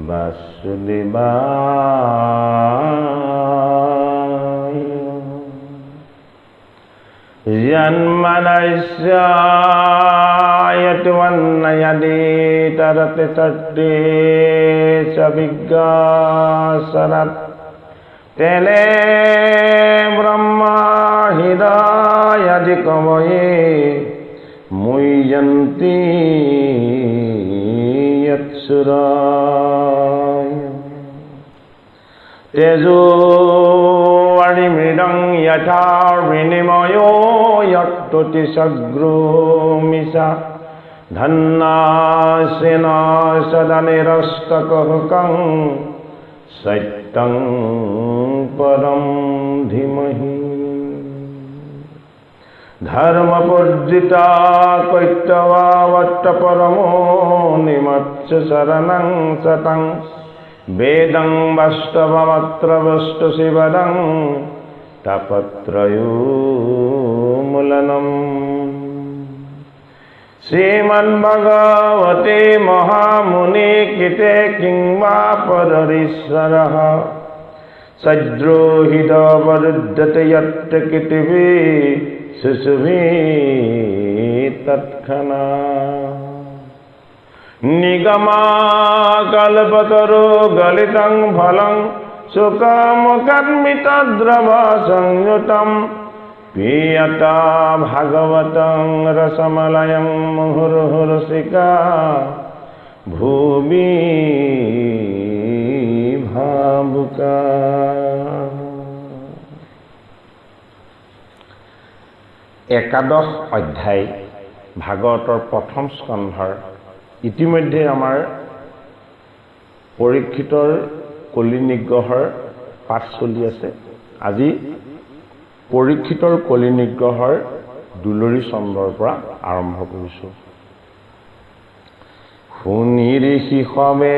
Vasudevaya Janmanasya Vannayadi Tarate Tate Sabiggasarat Tele Brahma Hidayadi Kavaye Muyanti Yatsuraya Tejo Varimidang Yathar Vinimayo Yattoti Sagro Misa Dhanna Sena Sadanirastakahukang Saitang Param Dhimahi Dharma Purjita Kaitava Vatta Paramo Nimatsya Saranang Satang Vedang Vastava Matra Vasta Sivadang Tapatrayo Mulanam Sriman Bhagavate Mahamuni Kite Kingva Pararisaraha Sajrohida Varuddhate Yatta Kitivi Susubhi Tatkhana Nigama Kalpataru Galitang Phalang Sukamukadmita Drava Sanyutam Piyata Bhagavatang Rasamalayam Muhurhurasika Bhubi Bhabuka একাদশ অধ্যায় ভাগৱতৰ প্ৰথম স্কন্ধৰ ইতিমধ্যে আমাৰ পৰীক্ষিতৰ কলি নিগ্ৰহৰ পাঠ চলি আছে আজি পৰীক্ষিতৰ কলি নিগ্ৰহৰ দুলৰী চন্দৰ পৰা আৰম্ভ কৰিছোঁ শুনিৰি শিষবে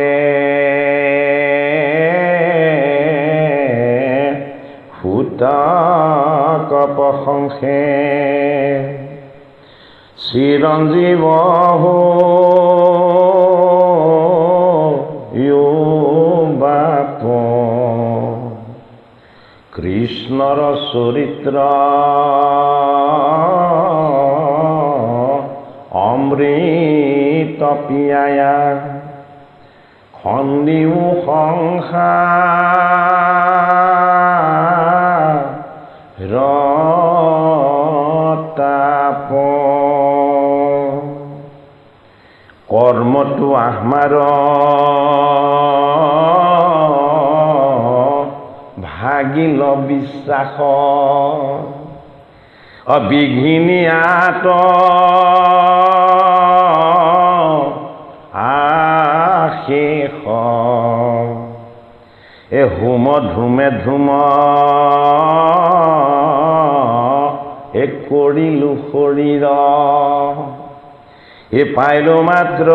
প্ৰশংসে চিৰঞ্জীৱ বাপ কৃষ্ণৰ চৰিত্ৰ অমৃত পিয়ায়া খন্দিও সংসাৰ ৰতাপ কৰ্মটো আমাৰ ভাগিল বিশ্বাস অবিঘিনিয়াত আশেষ এ হুম ধুমে ধুম এ কৰিলো শৰীৰ এ পাইলো মাত্ৰ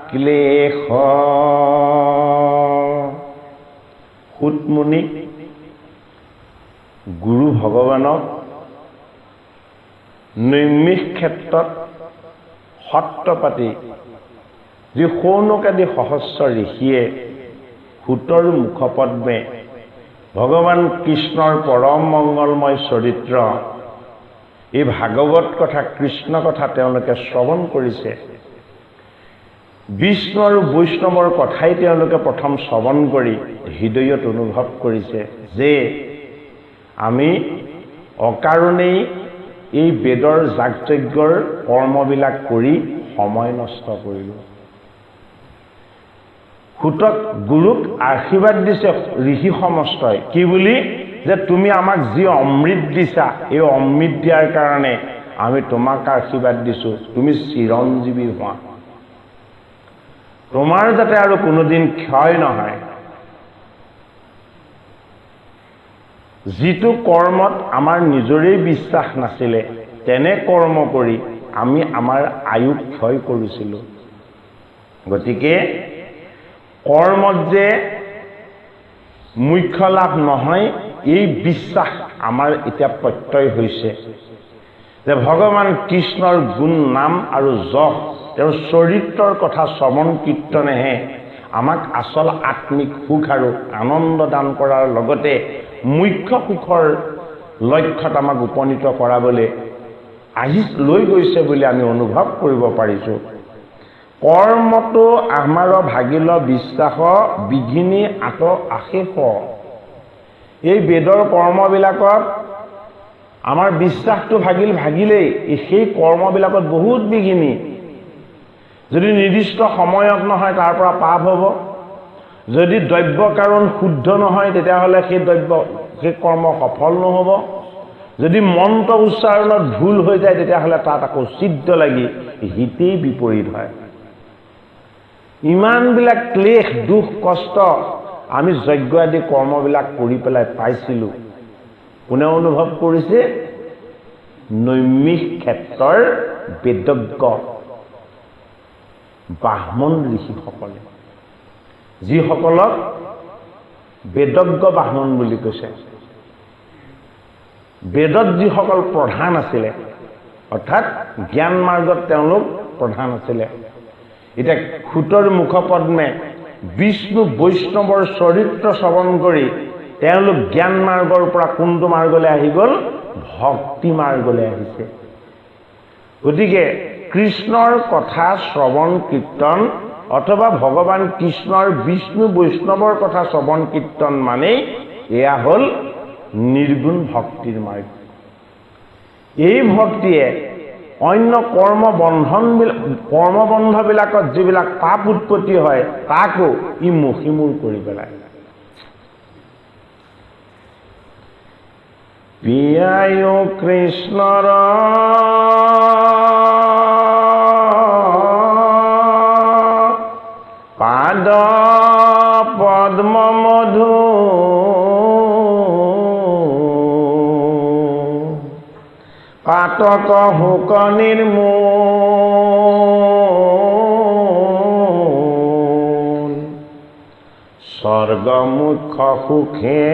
ক্লেশ সুতমুনি গুৰু ভগৱানক নৈমিষ ক্ষেত্ৰত সত্ৰপাতি যি সৌনকাদি সহস্ৰ ঋষিয়ে সূতৰ মুখপদ্মে ভগৱান কৃষ্ণৰ পৰম মংগলময় চৰিত্ৰ এই ভাগৱত কথা কৃষ্ণ কথা তেওঁলোকে শ্ৰৱণ কৰিছে বিষ্ণু আৰু বৈষ্ণৱৰ কথাই তেওঁলোকে প্ৰথম শ্ৰৱণ কৰি হৃদয়ত অনুভৱ কৰিছে যে আমি অকাৰণেই এই বেদৰ যাগযজ্ঞৰ কৰ্মবিলাক কৰি সময় নষ্ট কৰিলোঁ সুতক গুৰুক আশীৰ্বাদ দিছে ঋষি সমস্তই কি বুলি যে তুমি আমাক যি অমৃত দিছা এই অমৃত দিয়াৰ কাৰণে আমি তোমাক আশীৰ্বাদ দিছোঁ তুমি চিৰঞ্জীৱী হোৱা তোমাৰ যাতে আৰু কোনোদিন ক্ষয় নহয় যিটো কৰ্মত আমাৰ নিজৰেই বিশ্বাস নাছিলে তেনে কৰ্ম কৰি আমি আমাৰ আয়ু ক্ষয় কৰিছিলোঁ গতিকে কৰ্মত যে মুখ্য লাভ নহয় এই বিশ্বাস আমাৰ এতিয়া প্ৰত্যয় হৈছে যে ভগৱান কৃষ্ণৰ গুণ নাম আৰু যশ তেওঁৰ চৰিত্ৰৰ কথা শ্ৰৱণ কীৰ্তনেহে আমাক আচল আত্মিক সুখ আৰু আনন্দ দান কৰাৰ লগতে মুখ্য সুখৰ লক্ষ্যত আমাক উপনীত কৰাবলৈ লৈ গৈছে বুলি আমি অনুভৱ কৰিব পাৰিছোঁ। কৰ্মটো আমাৰ ভাগিল বিশ্বাস বিঘিনি আত আশেষ। এই বেদৰ কৰ্মবিলাকত আমাৰ বিশ্বাসটো ভাগিলেই সেই কৰ্মবিলাকত বহুত বিঘিনি। যদি নিৰ্দিষ্ট সময়ত নহয় তাৰ পৰা পাপ হ'ব, যদি দ্ৰব্য কাৰণ শুদ্ধ নহয় তেতিয়াহ'লে সেই কৰ্ম সফল নহ'ব, যদি মন্ত্ৰ উচ্চাৰণত ভুল হৈ যায় তেতিয়াহ'লে তাত আকৌ ছিদ্ধ লাগি হিতেই বিপৰীত হয়। ইমানবিলাক ক্লেশ দুখ কষ্ট আমি যজ্ঞ আদি কৰ্মবিলাক কৰি পেলাই পাইছিলোঁ। কোনে অনুভৱ কৰিছে? নৈমিষ ক্ষেত্ৰৰ বেদজ্ঞ ব্ৰাহ্মণ ঋষিসকলে, যিসকলক বেদজ্ঞ ব্ৰাহ্মণ বুলি কৈছে। বেদত যিসকল প্ৰধান আছিলে, অৰ্থাৎ জ্ঞান মাৰ্গত তেওঁলোক প্ৰধান আছিলে। এতিয়া খুটৰ মুখপদ্মে বিষ্ণু বৈষ্ণৱৰ চৰিত্ৰ শ্ৰৱণ কৰি তেওঁলোক জ্ঞান মাৰ্গৰ পৰা কোনটো মাৰ্গলৈ আহি গ'ল? ভক্তি মাৰ্গলৈ আহিছে। গতিকে কৃষ্ণৰ কথা শ্ৰৱণ কীৰ্তন অথবা ভগৱান কৃষ্ণৰ বিষ্ণু বৈষ্ণৱৰ কথা শ্ৰৱণ কীৰ্তন মানেই এয়া হ'ল নিৰ্গুণ ভক্তিৰ মাৰ্গ। এই ভক্তিয়ে অন্য কৰ্মবন্ধবিলাকত যিবিলাক পাপ উৎপত্তি হয় তাকো ই মষিমূৰ কৰি পেলায়। পিয়ায় কৃষ্ণৰ পাদ পদ্ম মধু পাতক হুক নিৰ্মূল স্বৰ্গমুখ্য সুখে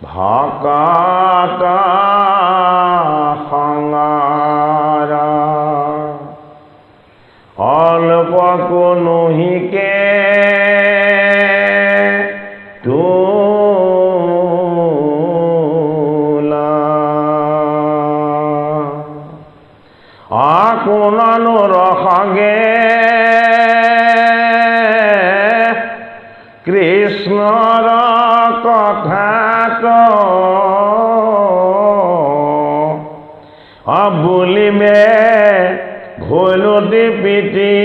ভকত সংগাৰ অল্প কোনোহিকে কোননো ৰসগে কৃষ্ণৰ কথাত বুলিবে ভুলতি পিতি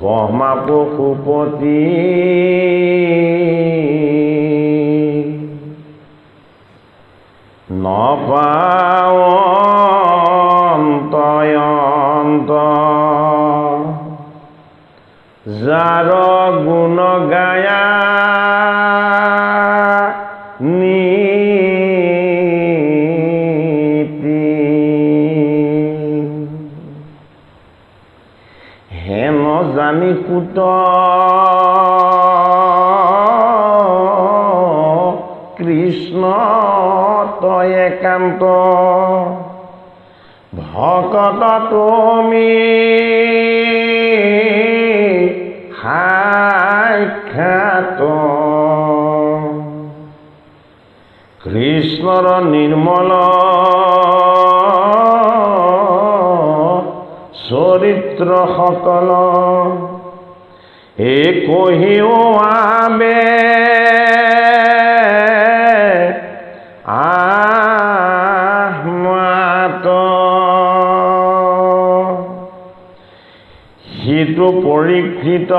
ব্ৰহ্মা পশুপতি নপাৱন্তয়ন্ত যাৰ গুণ গায়া নীতি হেন জানি কুত কৃষ্ণ তই একান্ত ভকত তুমি সাক্ষাৎ কৃষ্ণৰ নিৰ্মল চৰিত্ৰ সকল এই কহিও আবে সিটো পৰীক্ষিত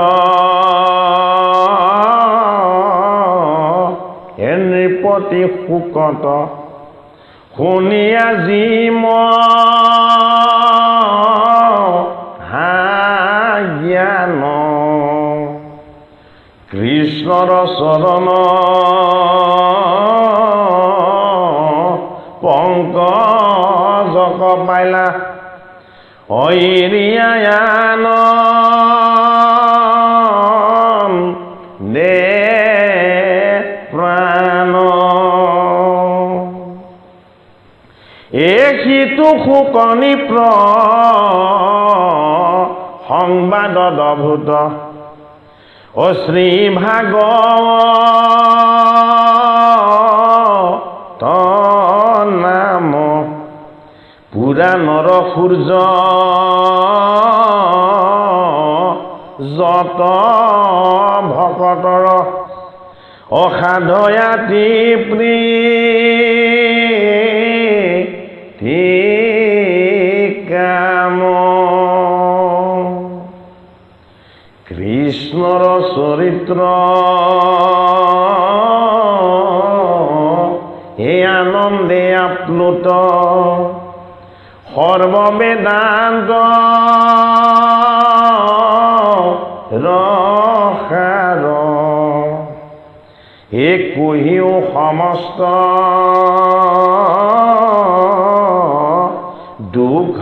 হে নৃপতি সুকত শুনি আজি জ্ঞান কৃষ্ণৰ চৰণ পংকজক পাইলা ঐৰিয়ায়ান দে যিটো শুকনি সংবাদত অভূত শ্ৰী ভাগৱত নাম পুৰাণৰ সূৰ্য যত ভকতৰ অসাধয়াতি কাম কৃষ্ণৰ চৰিত্ৰ এই আনন্দে আপ্লুত সৰ্ববেদান্ত ৰসাৰ এই কুহিও সমস্ত দুখ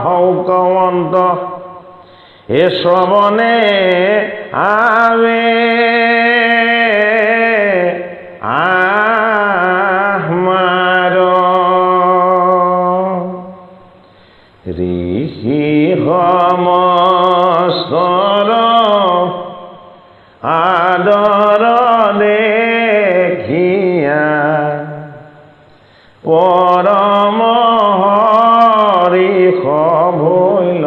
হৌকৱন্ত এ শ্ৰৱণে আৱে আহমাৰ ঋষি সমস্তৰ আদৰ দেখিয়া পৰম হৰি ভৈল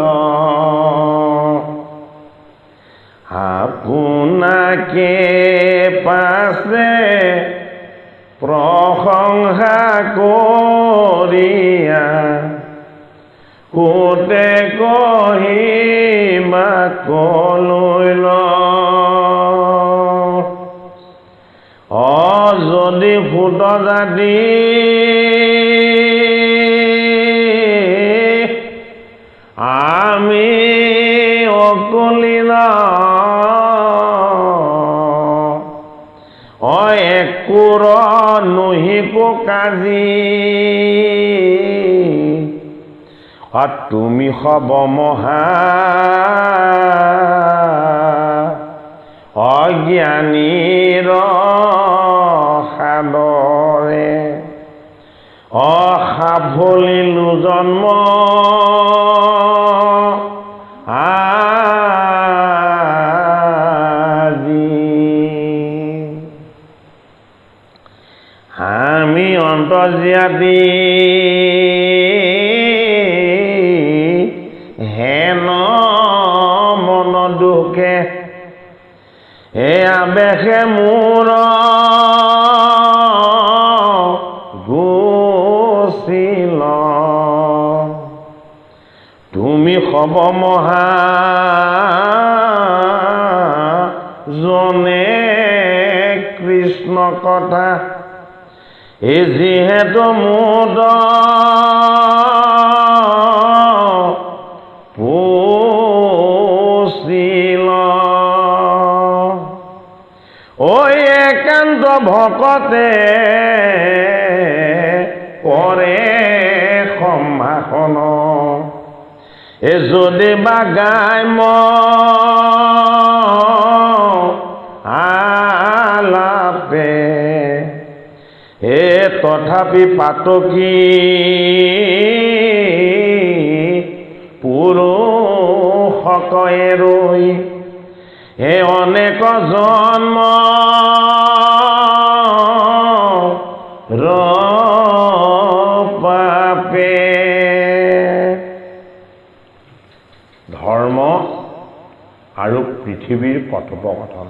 আপোনাকে পাছে প্ৰশংসা কৰিয়া কোতে কহিমা কলৈল যদি ফুট জাতি আমি অকলিল একুৰ নহিকো কাজি তুমি হব মহা অজ্ঞানীৰ সাদৰে অসাফলিলো জন্ম আজি আমি অন্তৰ্যাতি হেন মন দুখে এ আবেশে মোৰ গুচিল তুমি হব মহা জনে কৃষ্ণ কথা এই যিহেতু মুদ পুছিল ঐ একান্ত ভকতে কৰে সম্ভাষণ এ যদি বা গায় আলাপে এ তথাপি পাতকী পুৰুষকয়ে ৰৈ হে অনেক জন্ম পাপে ধৰ্ম আৰু পৃথিৱীৰ কথোপকথন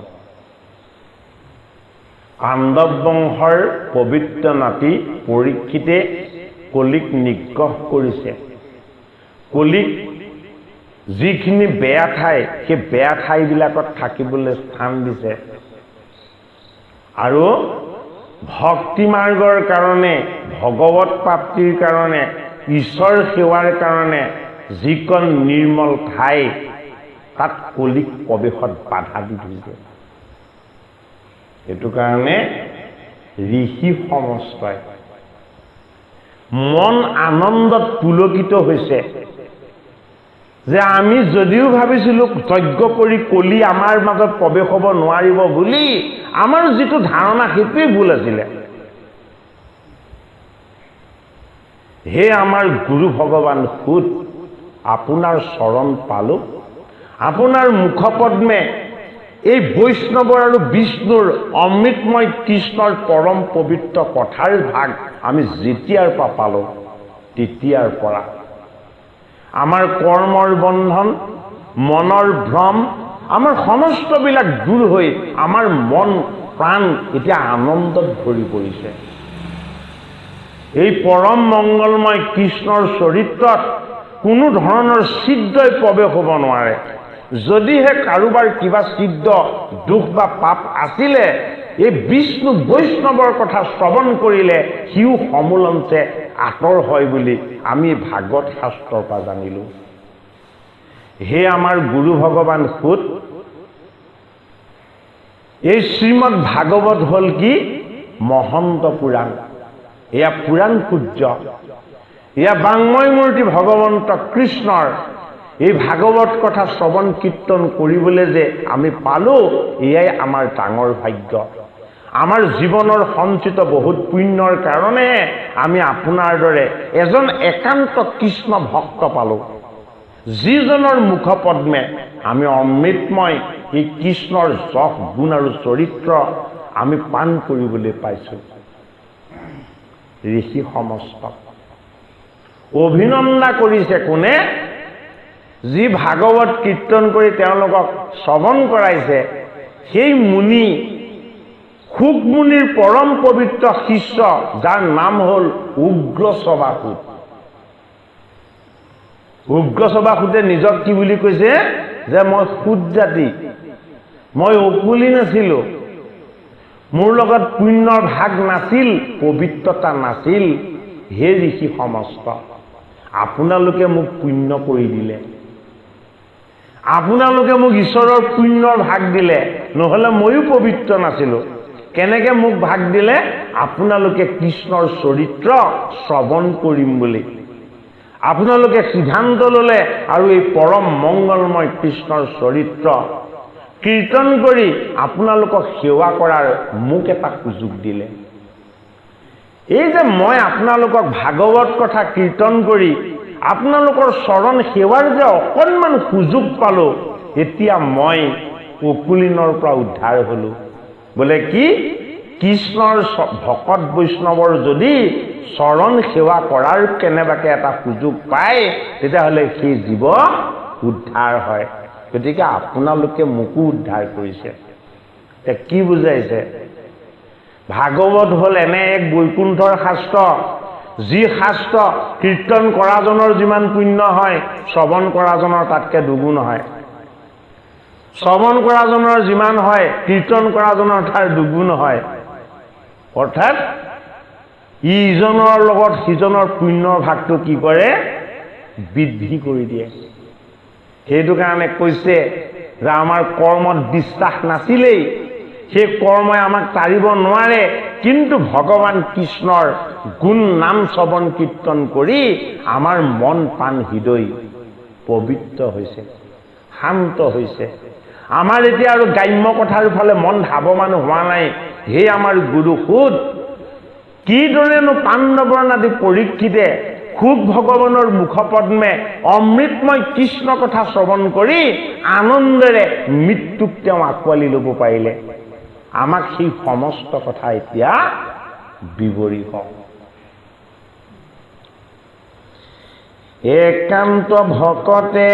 পাণ্ডৱ বংশৰ পবিত্ৰ নাতি পৰীক্ষিতে কলিক নিগ্ৰহ কৰিছে কলিক যিখিনি বেয়া ঠাই সেই বেয়া ঠাইবিলাকত থাকিবলৈ স্থান দিছে আৰু ভক্তি মাৰ্গৰ কাৰণে ভগৱত প্ৰাপ্তিৰ কাৰণে ঈশ্বৰ সেৱাৰ কাৰণে যিকণ নিৰ্মল ঠাই তাত কলিক প্ৰৱেশত বাধা দি দিছে এইটো কাৰণে ঋষি সমস্তই মন আনন্দত পুলকিত হৈছে যে আমি যদিও ভাবিছিলোঁ যজ্ঞ কৰি কলি আমাৰ মাজত প্ৰৱেশ হ'ব নোৱাৰিব বুলি আমাৰ যিটো ধাৰণা সেইটোৱেই ভুল আছিলে হে আমাৰ গুৰু ভগৱান সুত, আপোনাৰ চৰণ পালো, আপোনাৰ মুখপদ্মে এই বৈষ্ণৱৰ আৰু বিষ্ণুৰ অমৃতময় কৃষ্ণৰ পৰম পবিত্ৰ কথাৰ ভাগ আমি যেতিয়াৰ পৰা পালোঁ তেতিয়াৰ পৰা আমাৰ কৰ্মৰ বন্ধন, মনৰ ভ্ৰম, আমাৰ সমস্তবিলাক দূৰ হৈ আমাৰ মন প্ৰাণ এতিয়া আনন্দত ভৰি পৰিছে। এই পৰম মংগলময় কৃষ্ণৰ চৰিত্ৰত কোনো ধৰণৰ ছিদ্ৰই প্ৰৱেশ হ'ব নোৱাৰে। যদিহে কাৰোবাৰ কিবা ছিদ্ৰ দুখ বা পাপ আছিলে, এই বিষ্ণু বৈষ্ণৱৰ কথা শ্ৰৱণ কৰিলে সিও সমূলন্তে আঁতৰ হয় বুলি আমি ভাগৱত শাস্ত্ৰৰ পৰা জানিলোঁ। হে আমাৰ গুৰু ভগৱান সুত, এই শ্ৰীমদ ভাগৱত হ'ল কি মহন্ত পুৰাণ, এয়া পুৰাণ সূৰ্য, এয়া বাংময় মূৰ্তি ভগৱন্ত কৃষ্ণৰ এই ভাগৱত কথা শ্ৰৱণ কীৰ্তন কৰিবলৈ যে আমি পালোঁ, এয়াই আমাৰ ডাঙৰ ভাগ্য। আমাৰ জীৱনৰ সঞ্চিত বহুত পুণ্যৰ কাৰণে আমি আপোনাৰ দৰে এজন একান্ত কৃষ্ণ ভক্ত পালোঁ, যিজনৰ মুখপদ্মে আমি অমৃতময় এই কৃষ্ণৰ যশ গুণ আৰু চৰিত্ৰ আমি পাণ কৰিবলৈ পাইছোঁ। ঋষি সমস্ত অভিনন্দা কৰিছে কোনে? যি ভাগৱত কীৰ্তন কৰি তেওঁলোকক শ্ৰৱণ কৰাইছে, সেই মুনি শুক মুনিৰ পৰম পবিত্ৰ শিষ্য, যাৰ নাম হ'ল উগ্ৰশ্ৰৱাসুত। উগ্ৰশ্ৰৱাসুতে নিজক কি বুলি কৈছে? যে মই সুত জাতি, মই অকুলি নাছিলোঁ, মোৰ লগত পুণ্যৰ ভাগ নাছিল, পবিত্ৰতা নাছিল। হে ঋষি সমস্ত, আপোনালোকে মোক পুণ্য কৰি দিলে, আপোনালোকে মোক ঈশ্বৰৰ পুণ্যৰ ভাগ দিলে, নহ'লে ময়ো পবিত্ৰ নাছিলোঁ। কেনেকৈ মোক ভাগ দিলে? আপোনালোকে কৃষ্ণৰ চৰিত্ৰ শ্ৰৱণ কৰিম বুলি আপোনালোকে সিদ্ধান্ত ল'লে আৰু এই পৰম মংগলময় কৃষ্ণৰ চৰিত্ৰ কীৰ্তন কৰি আপোনালোকক সেৱা কৰাৰ মোক এটা সুযোগ দিলে। এই যে মই আপোনালোকক ভাগৱত কথা কীৰ্তন কৰি আপোনালোকৰ চৰণ সেৱাৰ যে অকণমান সুযোগ পালোঁ, এতিয়া মই অকুলিনৰ পৰা উদ্ধাৰ হ'লোঁ। বোলে কি? কৃষ্ণৰ ভকত বৈষ্ণৱৰ যদি চৰণ সেৱা কৰাৰ কেনেবাকৈ এটা সুযোগ পায়, তেতিয়াহ'লে সেই জীৱ উদ্ধাৰ হয়। গতিকে আপোনালোকে মোকো উদ্ধাৰ কৰিছে। এতিয়া কি বুজাইছে? ভাগৱত হ'ল এনে এক বৈকুণ্ঠৰ শাস্ত্ৰ, যি শাস্ত্ৰ কীৰ্তন কৰাজনৰ যিমান পুণ্য হয়, শ্ৰৱণ কৰাজনৰ তাতকৈ দুগুণ হয়। শ্ৰৱণ কৰাজনৰ যিমান হয়, কীৰ্তন কৰাজনৰ তাৰ দুগুণ হয়। অৰ্থাৎ ইজনৰ লগত সিজনৰ পুণ্যৰ ভাগটো কি কৰে? বৃদ্ধি কৰি দিয়ে। সেইটো কাৰণে কৈছে যে আমাৰ কৰ্মত বিশ্বাস নাছিলেই, সেই কৰ্মই আমাক তাৰিব নোৱাৰে, কিন্তু ভগৱান কৃষ্ণৰ গুণ নাম শ্ৰৱণ কীৰ্তন কৰি আমাৰ মন প্ৰাণ হৃদয় পবিত্ৰ হৈছে, শান্ত হৈছে। আমাৰ এতিয়া আৰু গ্ৰাম্য কথাৰ ফালে মন ধাৱমান হোৱা নাই। হে আমাৰ গুৰু সুত, কিদৰেনো পাণ্ডৱৰ নাতি পৰীক্ষিতে সুক ভগৱানৰ মুখপদ্মে অমৃতময় কৃষ্ণ কথা শ্ৰৱণ কৰি আনন্দেৰে মৃত্যুক তেওঁ আঁকোৱালি ল'ব পাৰিলে, আমাক সেই সমস্ত কথা এতিয়া বিৱৰি কওক। একান্ত ভকতে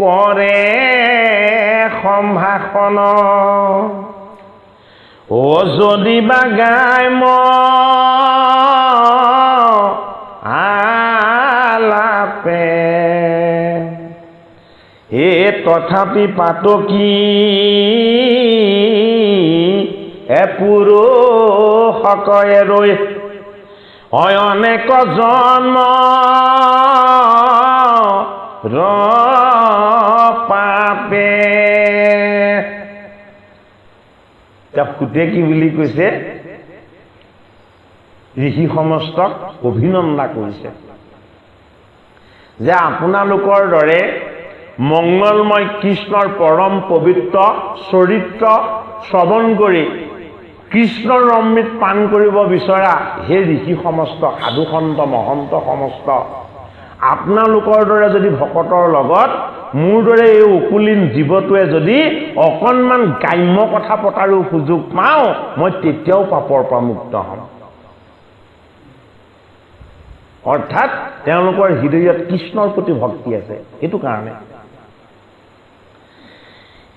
কৰে সম্ভাষণ, ও যদি বা গায় আলাপে, এ তথাপি পাতকী পুৰুষকয়ে ৰৈ অনেক জন্ম পাপে। সুতে কি বুলি কৈছে? ঋষি সমস্তক অভিনন্দা কৰিছে যে আপোনালোকৰ দৰে মংগলময় কৃষ্ণৰ পৰম পবিত্ৰ চৰিত্ৰ শ্ৰৱণ কৰি কৃষ্ণৰ অমৃত পান কৰিব বিচৰা হে ঋষি সমস্ত, সাধু সন্ত, মহন্ত সমস্ত, আপোনালোকৰ দৰে যদি ভকতৰ লগত মোৰ দৰে এই অকুলীন জীৱটোৱে যদি অকণমান গ্ৰাম্য কথা পতাৰো সুযোগ পাওঁ, মই তেতিয়াও পাপৰ পৰা মুক্ত হ'ম। অৰ্থাৎ তেওঁলোকৰ হৃদয়ত কৃষ্ণৰ প্ৰতি ভক্তি আছে। এইটো কাৰণে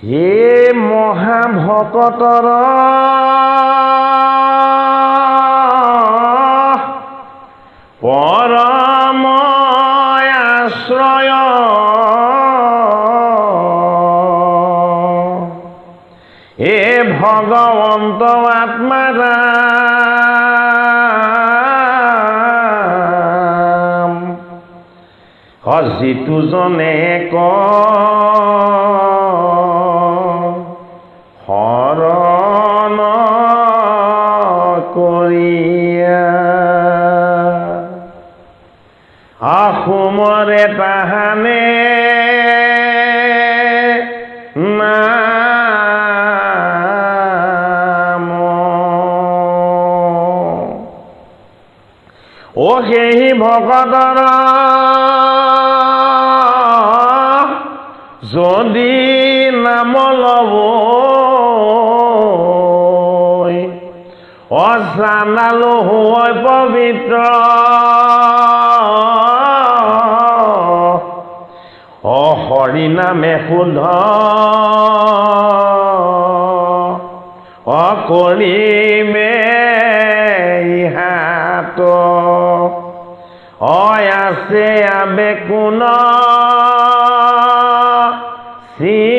হে মহাভকতৰ পৰম আশ্ৰয়, হে ভগৱন্ত আত্মাৰাম, যিটো জনে শৰণ কৰিয়া, অসমৰে তাহানে নাম, অ সেই ভকতৰ যদি নাম লব, অজানালো হয় পবিত্ৰ, অ হৰি নামে শুদ্ধ, অ কৰিমে ইহাত, অ আছে আবে কোন চিত্ৰ।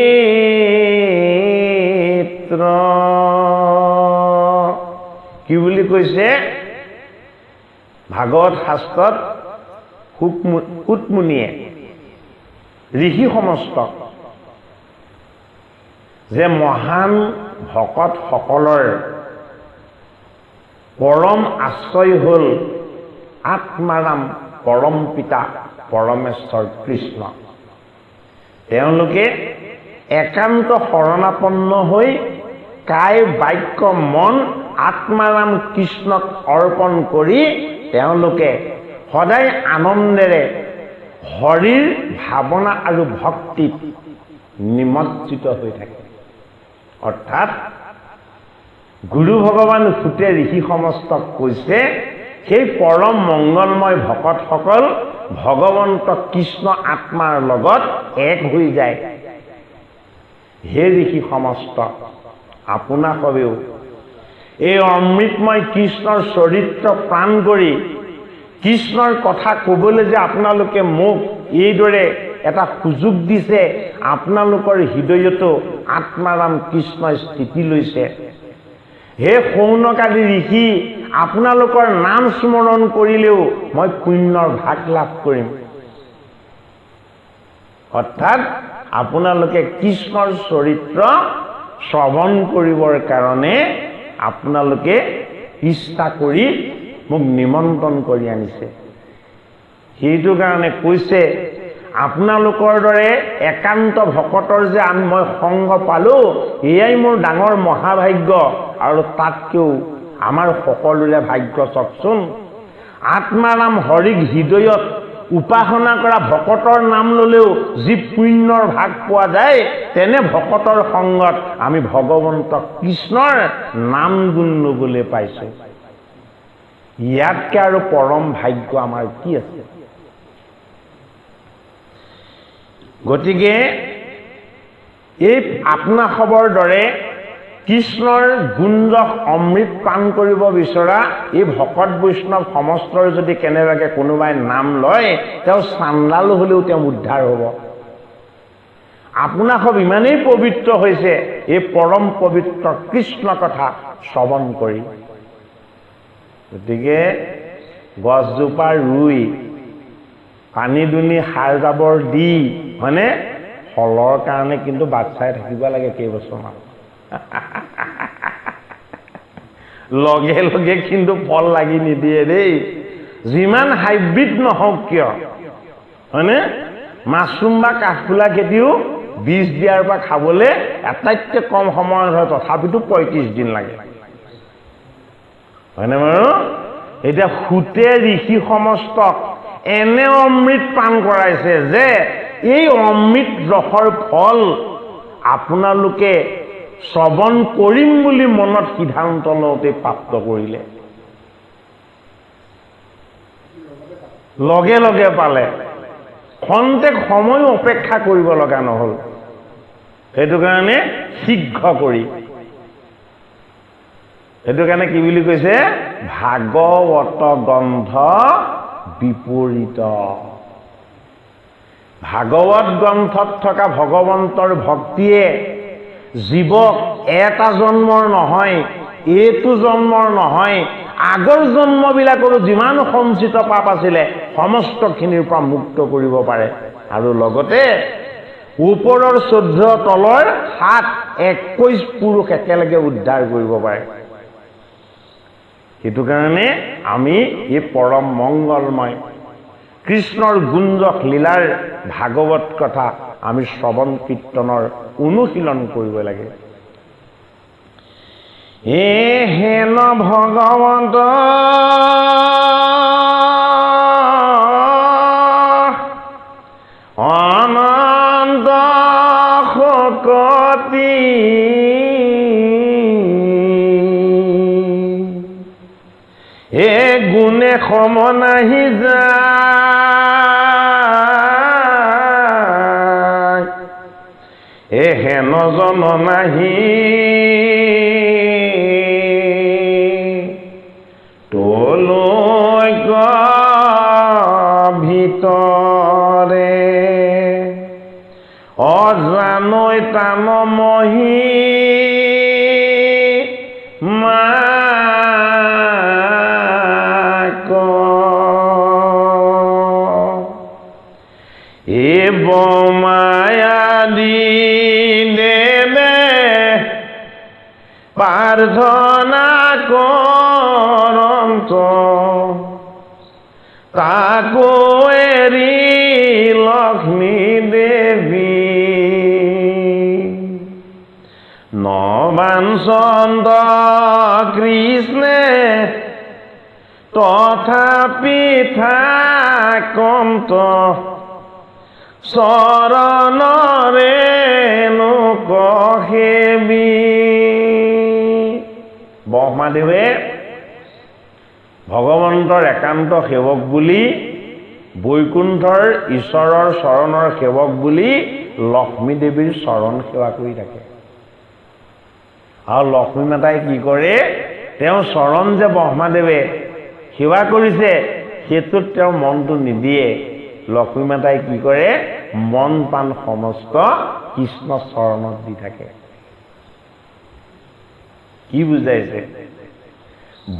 কি বুলি কৈছে ভাগৱত শাস্ত্ৰত সুতমুনিয়ে ঋষি সমস্ত, যে মহান ভকতসকলৰ পৰম আশ্ৰয় হ'ল আত্মাৰাম, পৰম পিতা পৰমেশ্বৰ কৃষ্ণ। তেওঁলোকে একান্ত শৰণাপন্ন হৈ কায় বাক্য মন আত্মাৰাম কৃষ্ণক অৰ্পণ কৰি তেওঁলোকে সদায় আনন্দেৰে হৰিৰ ভাৱনা আৰু ভক্তিত নিমজ্জিত হৈ থাকে। অৰ্থাৎ গুৰু ভগৱান সুতে ঋষি সমস্তক কৈছে, সেই পৰম মংগলময় ভকতসকল ভগৱন্ত কৃষ্ণ আত্মাৰ লগত এক হৈ যায়। হে ঋষি সমস্ত, আপোনাসৱেও এই অমৃতময় কৃষ্ণৰ চৰিত্ৰ প্ৰাণ কৰি কৃষ্ণৰ কথা ক'বলৈ যে আপোনালোকে মোক এইদৰে এটা সুযোগ দিছে, আপোনালোকৰ হৃদয়তো আত্মাৰাম কৃষ্ণই স্থিতি লৈছে। হে শৌনকাদি ঋষি, আপোনালোকৰ নাম স্মৰণ কৰিলেও মই পুণ্যৰ ভাগ লাভ কৰিম। অৰ্থাৎ আপোনালোকে কৃষ্ণৰ চৰিত্ৰ শ্ৰৱণ কৰিবৰ কাৰণে আপোনালোকে ইচ্ছা কৰি মোক নিমন্ত্ৰণ কৰি আনিছে। সেইটো কাৰণে কৈছে, আপোনালোকৰ দৰে একান্ত ভকতৰ যে মই সংগ পালোঁ, এয়াই মোৰ ডাঙৰ মহাভাগ্য। আৰু তাতকৈও আমাৰ সকলোৰে ভাগ্য চাওকচোন, আত্মাৰাম হৰিক হৃদয়ত উপাসনা কৰা ভকতৰ নাম ল'লেও যি পুণ্যৰ ভাগ পোৱা যায়, তেনে ভকতৰ সংগত আমি ভগৱন্ত কৃষ্ণৰ নাম গুণ ল'বলৈ পাইছোঁ। ইয়াতকৈ আৰু পৰম ভাগ্য আমাৰ কি আছে? গতিকে এই আপোনাসৱৰ দৰে কৃষ্ণৰ গুঞ্জক অমৃত পান কৰিব বিচৰা এই ভকত বৈষ্ণৱ সমস্তৰ যদি কেনেবাকৈ কোনোবাই নাম লয়, তেওঁ চাণ্ডাল হ'লেও তেওঁ উদ্ধাৰ হ'ব। আপোনাসৱ ইমানেই পবিত্ৰ হৈছে এই পৰম পবিত্ৰ কৃষ্ণ কথা শ্ৰৱণ কৰি। গতিকে গছজোপা ৰুই পানী দুনি সাৰ জাবৰ দি, হয়নে, ফলৰ কাৰণে কিন্তু বাট চাই থাকিব লাগে কেইবছৰমান। লগে লগে কিন্তু ফল লাগি নিদিয়ে দেই, যিমান হাইব্ৰিড নহওক কিয়, হয়নে। মাছৰুম বা কাঠফুলা খেতিও বীজ দিয়াৰ পৰা খাবলৈ আটাইতকৈ কম সময়ত হয়, তথাপিতো 35 দিন লাগে। হয়নে বাৰু? এতিয়া সুতে ঋষি সমস্তক এনে অমৃত পান কৰাইছে যে এই অমৃত ৰসৰ ফল আপোনালোকে শ্ৰৱণ কৰিম বুলি মনত সিদ্ধান্ত লওঁতে প্ৰাপ্ত কৰিলে, লগে লগে পালে, খন্তেক সময় অপেক্ষা কৰিব লগা নহ'ল। সেইটো কাৰণে শীঘ্ৰ কৰি, সেইটো কাৰণে কি বুলি কৈছে? ভাগৱত গ্ৰন্থ বিপৰীত। ভাগৱত গ্ৰন্থত থকা ভগৱন্তৰ ভক্তিয়ে জীৱক এটা জন্মৰ নহয়, এইটো জন্মৰ নহয়, আগৰ জন্মবিলাকৰো যিমান সঞ্চিত পাপ আছিলে সমস্তখিনিৰ পৰা মুক্ত কৰিব পাৰে, আৰু লগতে ওপৰৰ 14 তলৰ 7 21 পুৰুষ একেলগে উদ্ধাৰ কৰিব পাৰে। সেইটো কাৰণে আমি এই পৰম মংগলময় কৃষ্ণৰ গুঞ্জক লীলাৰ ভাগৱত কথা আমি শ্ৰৱণ কীৰ্তনৰ অনুশীলন কৰিব লাগে। হেন ভগৱন্ত অনন্ত শকতি হে গুণে সম নাহি যায়, হেন জন নাহি তোলৈ ভিতৰে অজানৈ টান মহি মায়াদি দেৱে প্ৰাৰ্থনা কৰন্ত তাকো এৰি লক্ষ্মী দেৱী নবাঞ্চন্ত কৃষ্ণে তথাপি থাকন্ত চৰণৰে লোকসেবী। ব্ৰহ্মাদেৱে ভগৱন্তৰ একান্ত সেৱক বুলি, বৈকুণ্ঠৰ ঈশ্বৰৰ চৰণৰ সেৱক বুলি লক্ষ্মী দেৱীৰ চৰণ সেৱা কৰি থাকে। আৰু লক্ষ্মী মাতাই কি কৰে? তেওঁৰ চৰণ যে ব্ৰহ্মাদেৱে সেৱা কৰিছে সেইটোত তেওঁৰ মনটো নিদিয়ে। লক্ষ্মী মাতাই কি কৰে? মন প্ৰাণ সমস্ত কৃষ্ণ চৰণত দি থাকে। কি বুজাইছে?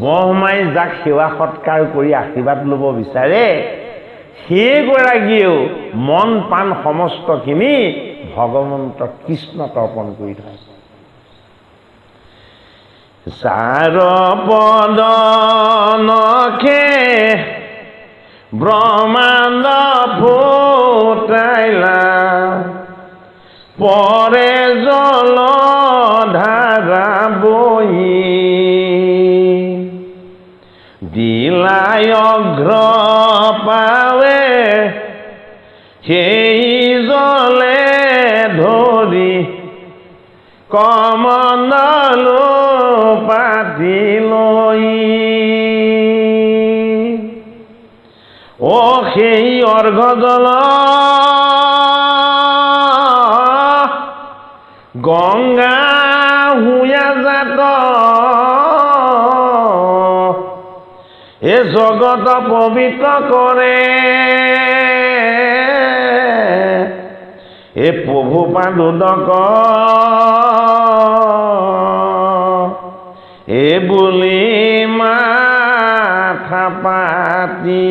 ব্ৰহ্মাই যাক সেৱা সৎকাৰ কৰি আশীৰ্বাদ ল'ব বিচাৰে সেইগৰাকীয়েও মন প্ৰাণ সমস্তখিনি ভগৱন্ত কৃষ্ণক অৰ্পণ কৰি থয়। চাৰ পদ নখে ব্ৰহ্মাণ্ড ফুটাইলা পৰে জল ধাৰা বহি দিলাই অঘ্ৰ পাৱে সেই জলে ধৰি কমণ্ডলো পাতি লৈ ও সেই অৰ্ঘ জল গংগা হুয়া জাত এ জগত পবিত্ৰ কৰে এ প্ৰভু পাদুদক এ বুলি মাথা পাতি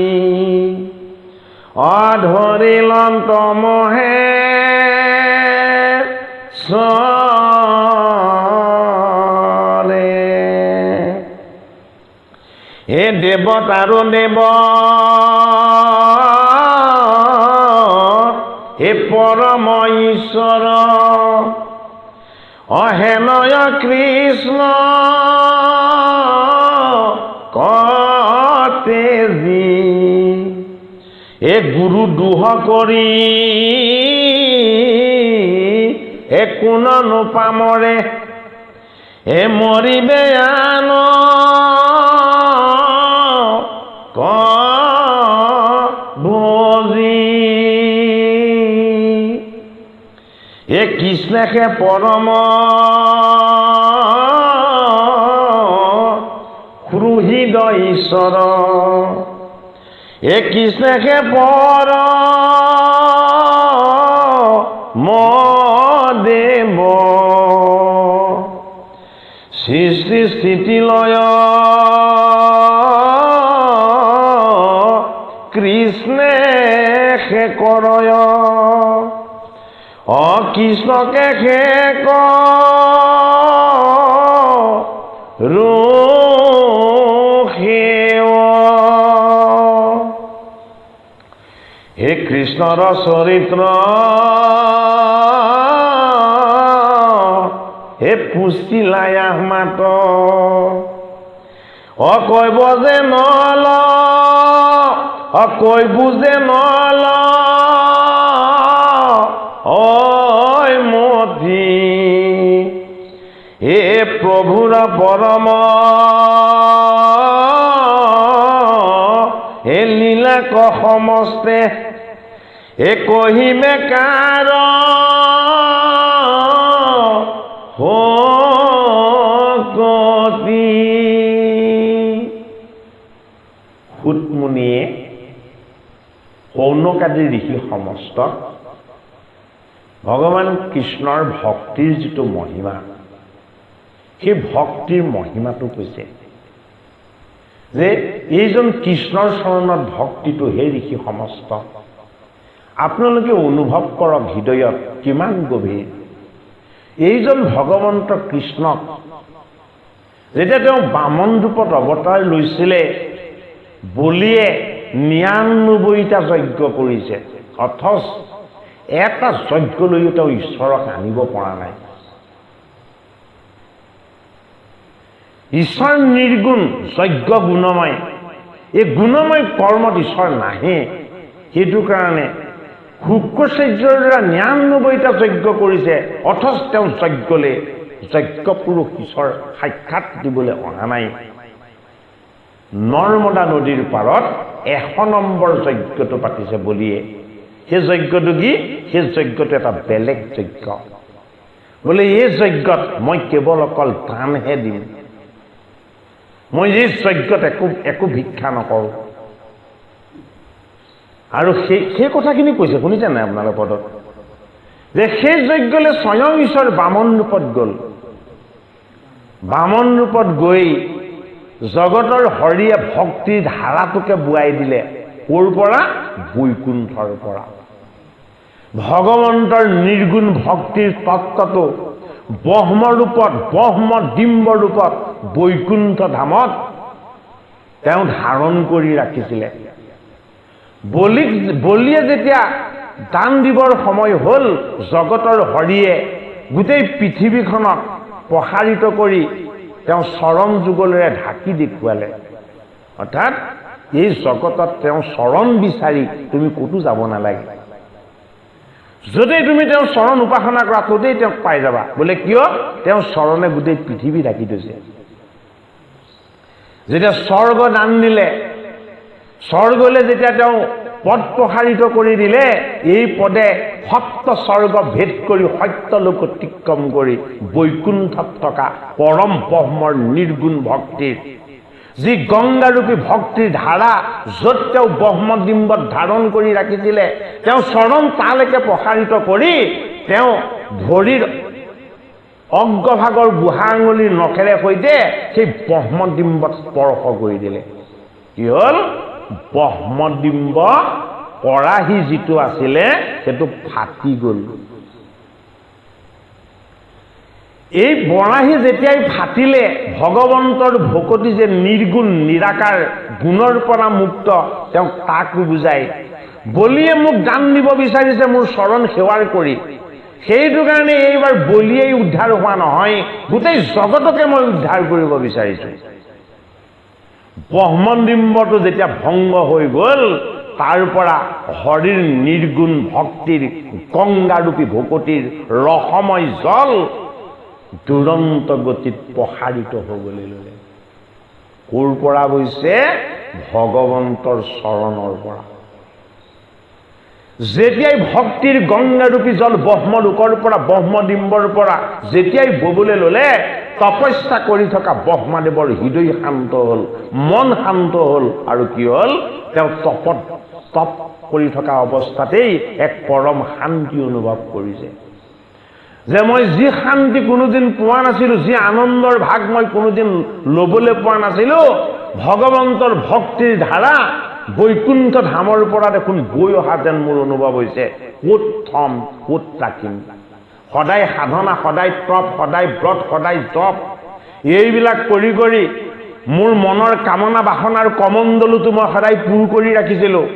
অধৰিলন্ত মহে চৰে হে দেৱতাৰো দেৱ হে পৰম ঈশ্বৰ অহেনয় কৃষ্ণ এ গুৰু দুহ কৰি এ কোন নোপামৰে এ মৰিবে আন ভজি এ কৃষ্ণকে পৰম হৃদ ঈশ্বৰ এ কৃষ্ণকে পৰম দেৱ সৃষ্টি স্থিতি লয় কৃষ্ণে সে কৰয় কৃষ্ণকে সে ৰোষেয় হে কৃষ্ণৰ চৰিত্ৰ হে পুষ্টিলায়া মাত কৈব যে নল কৈব যে নল মতি হে প্ৰভুৰ পৰম হে লীলা সমস্তে হে কহিবে কাৰ ভকতি সুতমুনিয়ে সৌনকাদি ঋষি সমস্ত ভগৱান কৃষ্ণৰ ভক্তিৰ যিটো মহিমা সেই ভক্তিৰ মহিমাটো কৈছে যে এইজন কৃষ্ণৰ চৰণত ভক্তিটো হে ঋষি সমস্ত আপোনালোকে অনুভৱ কৰক হৃদয়ত কিমান গভীৰ এইজন ভগৱন্ত কৃষ্ণক যেতিয়া তেওঁ বামন ৰূপত অৱতাৰ লৈছিলে বলিয়ে ৯৯টা যজ্ঞ কৰিছে অথচ এটা যজ্ঞলৈও তেওঁ ঈশ্বৰক আনিব পৰা নাই ঈশ্বৰ নিৰ্গুণ যজ্ঞ গুণময় এই গুণময় কৰ্মত ঈশ্বৰ নাহে সেইটো কাৰণে শুক্ৰাচাৰ্যৰ দ্বাৰা ৯৯টা যজ্ঞ কৰিছে অথচ তেওঁ যজ্ঞলে যজ্ঞ পুৰুষ ঈশ্বৰ সাক্ষাৎ দিবলৈ অহা নাই নৰ্মদা নদীৰ পাৰত ১০০ নম্বৰ যজ্ঞটো পাতিছে বলিয়ে সেই যজ্ঞটো কি সেই যজ্ঞটো এটা বেলেগ যজ্ঞ বোলে এই যজ্ঞত মই কেৱল অকল দানহে দিম মই এই যজ্ঞত একো ভিক্ষা নকৰোঁ আৰু সেই কথাখিনি কৈছে শুনিছে নাই আপোনালোকৰ পদত যে সেই যজ্ঞলৈ স্বয়ং ঈশ্বৰ বামন ৰূপত গ'ল বামন ৰূপত গৈ জগতৰ হৰিয়ে ভক্তিৰ ধাৰাটোকে বোৱাই দিলে ক'ৰ পৰা বৈকুণ্ঠৰ পৰা ভগৱন্তৰ নিৰ্গুণ ভক্তিৰ তত্ত্বটো ব্ৰহ্মৰূপত ব্ৰহ্মডিম্ব ৰূপত বৈকুণ্ঠ ধামত তেওঁ ধাৰণ কৰি ৰাখিছিলে বলিয়ে যেতিয়া দান দিবৰ সময় হ'ল জগতৰ হৰিয়ে গোটেই পৃথিৱীখনক প্ৰসাৰিত কৰি তেওঁ চৰণ যুগলেৰে ঢাকি দেখুৱালে অৰ্থাৎ এই জগতত তেওঁ চৰণ বিচাৰি তুমি ক'তো যাব নালাগে য'তেই তুমি তেওঁ চৰণ উপাসনা কৰা ত'তেই তেওঁক পাই যাবা বোলে কিয় তেওঁ চৰণে গোটেই পৃথিৱী ঢাকি থৈছে যেতিয়া স্বৰ্গ দান দিলে স্বৰ্গলৈ যেতিয়া তেওঁ পদ প্ৰসাৰিত কৰি দিলে এই পদে সপ্ত স্বৰ্গ ভেদ কৰি সত্যলোক অতিক্ৰম কৰি বৈকুণ্ঠত থকা পৰম ব্ৰহ্মৰ নিৰ্গুণ ভক্তিৰ যি গংগাৰূপী ভক্তিৰ ধাৰা য'ত তেওঁ ব্ৰহ্মডিম্বত ধাৰণ কৰি ৰাখিছিলে তেওঁ চৰণ তালৈকে প্ৰসাৰিত কৰি তেওঁ ভৰিৰ অগ্ৰভাগৰ বুঢ়া আঙুলিৰ নখেৰে সৈতে সেই ব্ৰহ্মডিম্বত স্পৰ্শ কৰি দিলে কি হ'ল ব্ৰহ্মডিম্ব কৰাহী যিটো আছিলে সেইটো ফাটি গ'ল এই বৰাহী যেতিয়াই ফাটিলে ভগৱন্তৰ ভকতি যে নিৰ্গুণ নিৰাকাৰ গুণৰ পৰা মুক্ত তেওঁক তাকো বুজাই বলিয়ে মোক দান দিব বিচাৰিছে মোৰ চৰণ সেৱাৰ কৰি সেইটো কাৰণে এইবাৰ বলিয়েই উদ্ধাৰ হোৱা নহয় গোটেই জগতকে মই উদ্ধাৰ কৰিব বিচাৰিছোঁ ব্ৰহ্মডিম্বটো যেতিয়া ভংগ হৈ গ'ল তাৰ পৰা হৰিৰ নিৰ্গুণ ভক্তিৰ গংগাৰূপী ভকতিৰ ৰসময় জল দুৰন্ত গতিত প্ৰসাৰিত হ'বলৈ ল'লে। ক'ৰ পৰা বৈছে? ভগৱন্তৰ চৰণৰ পৰা। যেতিয়াই ভক্তিৰ গংগাৰূপী জল ব্ৰহ্মলোকৰ পৰা ব্ৰহ্মডিম্বৰ পৰা যেতিয়াই ববলৈ ল'লে, তপস্যা কৰি থকা ব্ৰহ্মদেৱৰ হৃদয় শান্ত হ'ল, মন শান্ত হ'ল, আৰু কি হ'ল? তেওঁ তপ কৰি থকা অৱস্থাতেই এক পৰম শান্তি অনুভৱ কৰিছে। যে মই যি শান্তি কোনোদিন পোৱা নাছিলোঁ, যি আনন্দৰ ভাগ মই কোনোদিন ল'বলৈ পোৱা নাছিলোঁ, ভগৱন্তৰ ভক্তিৰ ধাৰা বৈকুণ্ঠ ধামৰ পৰা দেখোন বৈ অহা যেন মোৰ অনুভৱ হৈছে। ক'ত থম, ক'ত ৰাখিম? সদায় সাধনা, সদায় তপ, সদায় ব্ৰত, সদায় জপ, এইবিলাক কৰি কৰি মোৰ মনৰ কামনা বাসনাৰ কমণ্ডলুটো মই সদায় পূৰ কৰি ৰাখিছিলোঁ।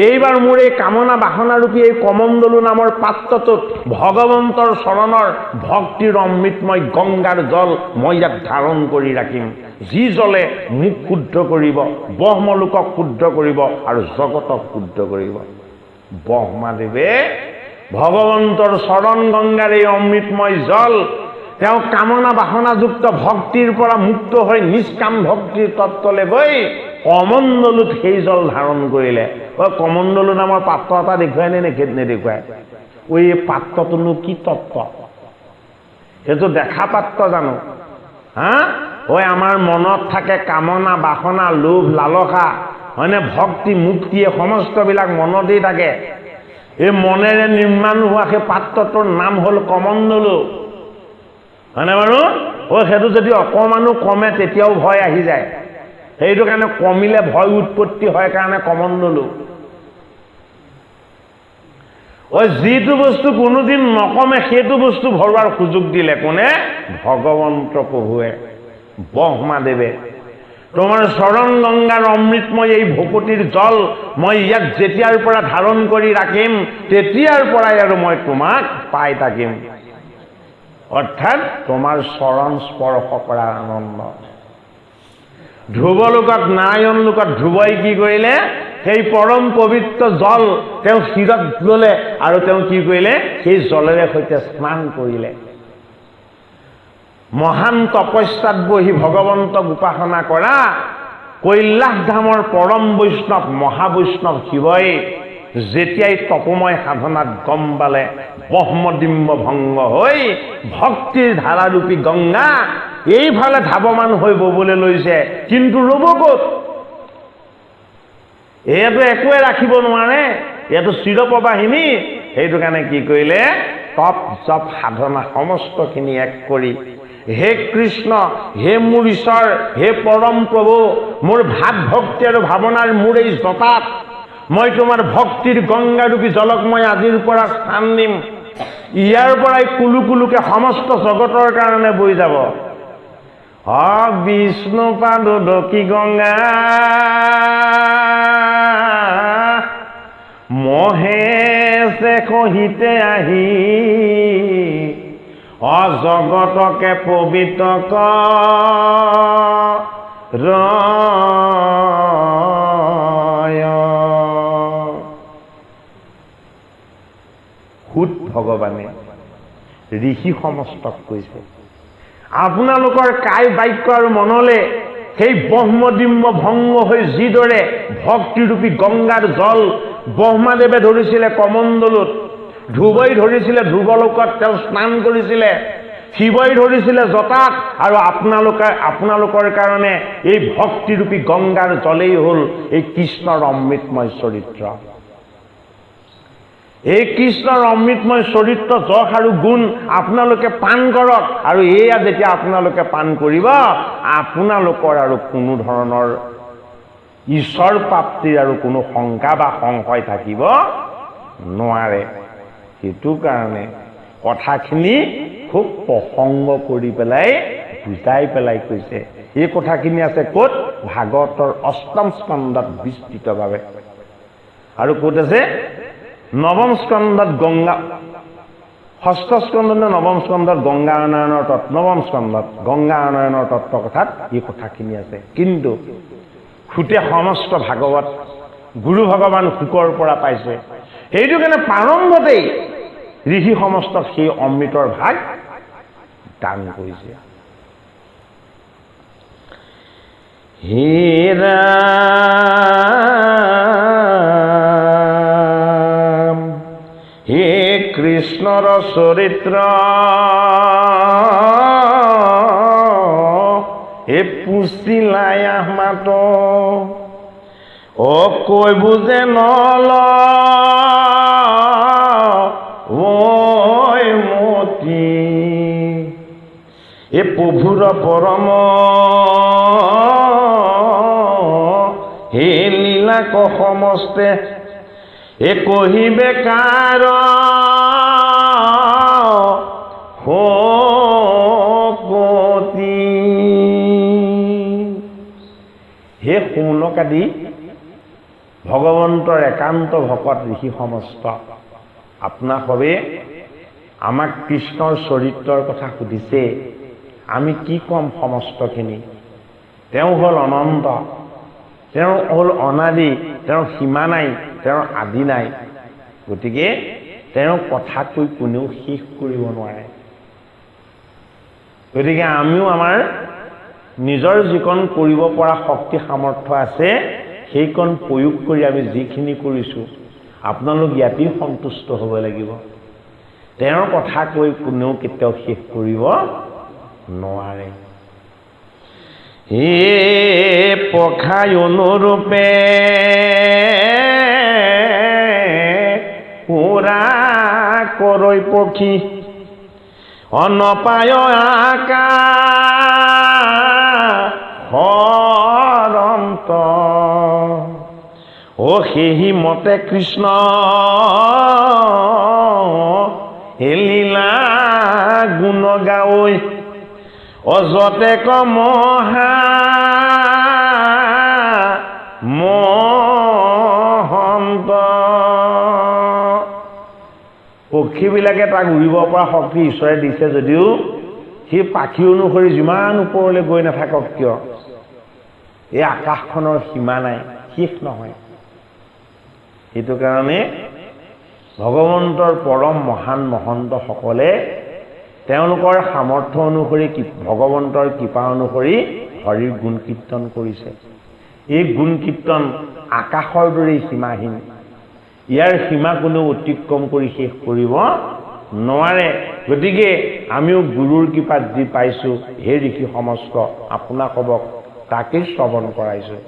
এইবাৰ মোৰ এই কামনা বাসনাৰূপী এই কমণ্ডলু নামৰ পাত্ৰটোত ভগৱন্তৰ চৰণৰ ভক্তিৰ অমৃতময় গংগাৰ জল মই ইয়াক ধাৰণ কৰি ৰাখিম, যি জলে মোক শুদ্ধ কৰিব, ব্ৰহ্মলোকক শুদ্ধ কৰিব আৰু জগতক শুদ্ধ কৰিব। ব্ৰহ্মাদেৱে ভগৱন্তৰ চৰণ গংগাৰ এই অমৃতময় জল তেওঁ কামনা বাসনাযুক্ত ভক্তিৰ পৰা মুক্ত হৈ নিষ্কাম ভক্তিৰ তত্ত্বলৈ গৈ কমণ্ডলুত সেই জল ধাৰণ কৰিলে। কমণ্ডলু নামৰ পাত্ৰ এটা দেখুৱাই নে নেদেখুৱাই? এই পাত্ৰটোনো কি তত্ত্ব? সেইটো দেখা পাত্ৰ জানো? হা? আমাৰ মনত থাকে কামনা বাসনা, লোভ লালসা, হয়নে? ভক্তি মুক্তি এই সমস্তবিলাক মনতেই থাকে। এই মনেৰে নিৰ্মাণ হোৱা সেই পাত্ৰটোৰ নাম হ'ল কমণ্ডলু, হয়নে বাৰু? সেইটো যদি অকণমানো কমে তেতিয়াও ভয় আহি যায়। সেইটো কাৰণে কমিলে ভয় উৎপত্তি হয় কাৰণে কমণ্ডলু। যিটো বস্তু কোনোদিন নকমে সেইটো বস্তু ভৰোৱাৰ সুযোগ দিলে কোনে? ভগৱন্ত প্ৰভুৱে, ব্ৰহ্মাদেৱে। তোমাৰ চৰণ গংগাৰ অমৃতময় এই ভকতিৰ জল মই ইয়াক যেতিয়াৰ পৰা ধাৰণ কৰি ৰাখিম তেতিয়াৰ পৰাই আৰু মই তোমাক পাই থাকিম। অৰ্থাৎ তোমাৰ চৰণ স্পৰ্শ কৰাৰ আনন্দ। ধ্ৰুৱলোকত নাৰায়ণ লোকত ধ্ৰুৱই কি কৰিলে? সেই পৰম পবিত্ৰ জল তেওঁ শিৰত ল'লে আৰু তেওঁ কি কৰিলে? সেই জলেৰে সৈতে স্নান কৰিলে। মহান তপস্যাত বহি ভগৱন্তক উপাসনা কৰা কৈলাশ ধামৰ পৰম বৈষ্ণৱ মহাবৈষ্ণৱ শিৱই যেতিয়াই তপময় সাধনাত গম পালে, ব্ৰহ্মডিম্ব ভংগ হৈ ভক্তিৰ ধাৰাৰূপী গংগা এইফালে ধাৱমান হৈ ববলৈ লৈছে, কিন্তু ৰ'ব ক'ত? এইটো একোৱে ৰাখিব নোৱাৰে, এইটো চিৰপ্ৰবাহিনী। সেইটো কাৰণে কি কৰিলে? তপ জপ সাধনা সমস্তখিনি এক কৰি, হে কৃষ্ণ, হে মোৰ ঈশ্বৰ, হে পৰম প্ৰভু, মোৰ ভাৱ ভক্তি আৰু ভাৱনাৰ মোৰ এই জটাত মই তোমাৰ ভক্তিৰ গংগাৰূপী জলক মই আজিৰ পৰা স্থান দিম। ইয়াৰ পৰাই কুলু কুলুকে সমস্ত জগতৰ কাৰণে বৈ যাব। বিষ্ণু পাদুদকী গংগা মহেশে কহিতে আহি অজগতকে পবিত্ৰ সুত ভগৱানে ঋষি সমস্তক কৈছে, আপোনালোকৰ কায় বাক্য আৰু মনলে সেই ব্ৰহ্মডিম্ব ভংগ হৈ যিদৰে ভক্তিৰূপী গংগাৰ জল ব্ৰহ্মাদেৱে ধৰিছিলে কমণ্ডলুত, ধ্ৰুৱই ধৰিছিলে ধ্ৰুৱলোকত তেওঁ স্নান কৰিছিলে, শিৱই ধৰিছিলে জটাত, আৰু আপোনালোকৰ কাৰণে এই ভক্তিৰূপী গংগাৰ জলেই হ'ল এই কৃষ্ণৰ অমৃতময় চৰিত্ৰ। এই কৃষ্ণৰ অমৃতময় চৰিত্ৰ যশ আৰু গুণ আপোনালোকে পান কৰক, আৰু এয়া যেতিয়া আপোনালোকে পান কৰিব আপোনালোকৰ আৰু কোনো ধৰণৰ ঈশ্বৰ প্ৰাপ্তিৰ আৰু কোনো শংকা বা সংশয় থাকিব নোৱাৰে। সেইটো কাৰণে কথাখিনি খুব প্ৰসংগ কৰি পেলাই বুজাই পেলাই কৈছে। এই কথাখিনি আছে ক'ত? ভাগৱতৰ ৮ম স্কন্ধত বিস্তৃতভাৱে। আৰু ক'ত আছে? নৱম স্কন্ধত গংগা, ৬ষ্ঠ স্কন্ধত নে নৱম স্কন্ধত গংগা আনয়নৰ তত্ত্ব, নৱম স্কন্ধত গংগা আনয়নৰ তত্ত্ব কথাত এই কথাখিনি আছে। কিন্তু খুটে সমস্ত ভাগৱত গুৰু ভগৱান শুকৰ পৰা পাইছে। সেইটো কাৰণে প্ৰাৰম্ভতেই ঋষি সমস্তক সেই অমৃতৰ ভাগ দান কৰিছে। হে ৰাম, হে কৃষ্ণৰ চৰিত্ৰ হে পুচিলাই মাত কৈ বুজে নল মতি এ প্ৰভুৰ পৰম হে লীলা ক সমস্তে এ কহিবে কাৰ কতি। হে শৌনকাদি ভগৱন্তৰ একান্ত ভকত ঋষি সমস্ত, আপোনাক সবে আমাক কৃষ্ণৰ চৰিত্ৰৰ কথা সুধিছে, আমি কি ক'ম সমস্তখিনি? তেওঁ হ'ল অনন্ত, তেওঁ হ'ল অনাদি, তেওঁৰ সীমা নাই, তেওঁৰ আদি নাই। গতিকে তেওঁৰ কথা কৈ কোনেও শেষ কৰিব নোৱাৰে। গতিকে আমিও আমাৰ নিজৰ যিকণ কৰিব পৰা শক্তি সামৰ্থ্য আছে সেইকণ প্ৰয়োগ কৰি আমি যিখিনি কৰিছোঁ, আপোনালোক ইয়াতেই সন্তুষ্ট হ'ব লাগিব। তেওঁৰ কথা কৈ কোনেও কেতিয়াও শেষ কৰিব নোৱাৰে। হে পখাই অনুৰূপে পুৰা কৰৈ পক্ষী অনপায় আকা হৰন্ত সেহি মতে কৃষ্ণ হে লীলা গুণ গাৱৈ অযতে কমহা মহন্ত। পক্ষীবিলাকে তাক উৰিব পৰা শক্তি ঈশ্বৰে দিছে যদিও সেই পাখি অনুসৰি যিমান ওপৰলৈ গৈ নাথাকক কিয়, এই আকাশখনৰ সীমা নাই, শেষ নহয়। সেইটো কাৰণে ভগৱন্তৰ পৰম মহান মহন্তসকলে তেওঁলোকৰ সামৰ্থ্য অনুসৰি ভগৱন্তৰ কৃপা অনুসৰি হৰিৰ গুণ কীৰ্তন কৰিছে। এই গুণ কীৰ্তন আকাশৰ দৰেই সীমাহীন, ইয়াৰ সীমা কোনেও অতিক্ৰম কৰি শেষ কৰিব নোৱাৰে। গতিকে আমিও গুৰুৰ কৃপাত যি পাইছোঁ, হে ঋষি সমস্ত আপোনাক ক'বক তাকেই শ্ৰৱণ কৰাইছোঁ।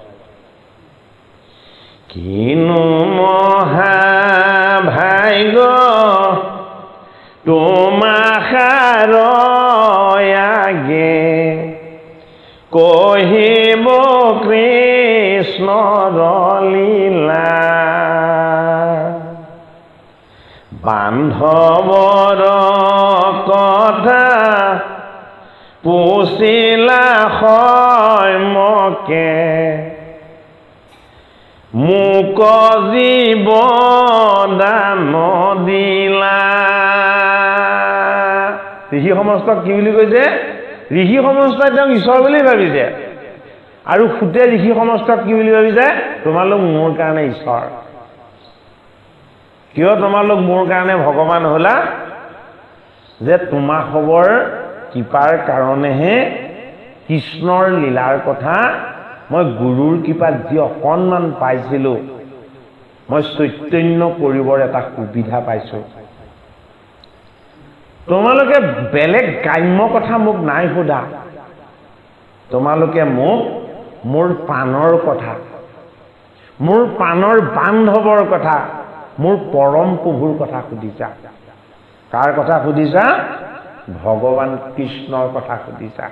কিনো মহাভাগ্য তোমাখাৰ আগে কহিব কৃষ্ণৰ লীলা বান্ধৱৰ কথা পুছিলা মকে মোক জীৱ দান দিলা। ঋষি সমস্তক কি বুলি কৈছে? ঋষি সমস্তই তেওঁক ঈশ্বৰ বুলি ভাবিছে, আৰু সুতে ঋষি সমস্তক কি বুলি ভাবিছে? তোমালোক মোৰ কাৰণে ঈশ্বৰ। কিয় তোমালোক মোৰ কাৰণে ভগৱান হলা? যে তোমাক খবৰ কৃপাৰ কাৰণেহে কৃষ্ণৰ লীলাৰ কথা মই গুৰুৰ কৃপাত যি অকণমান পাইছিলোঁ, মই চৈতন্য কৰিবৰ এটা সুবিধা পাইছোঁ। তোমালোকে বেলেগ গ্ৰাম্য কথা মোক নাই সোধা, তোমালোকে মোক মোৰ প্ৰাণৰ কথা, মোৰ প্ৰাণৰ বান্ধৱৰ কথা, মোৰ পৰম প্ৰভুৰ কথা সুধিছা। কাৰ কথা সুধিছা? ভগৱান কৃষ্ণৰ কথা সুধিছা।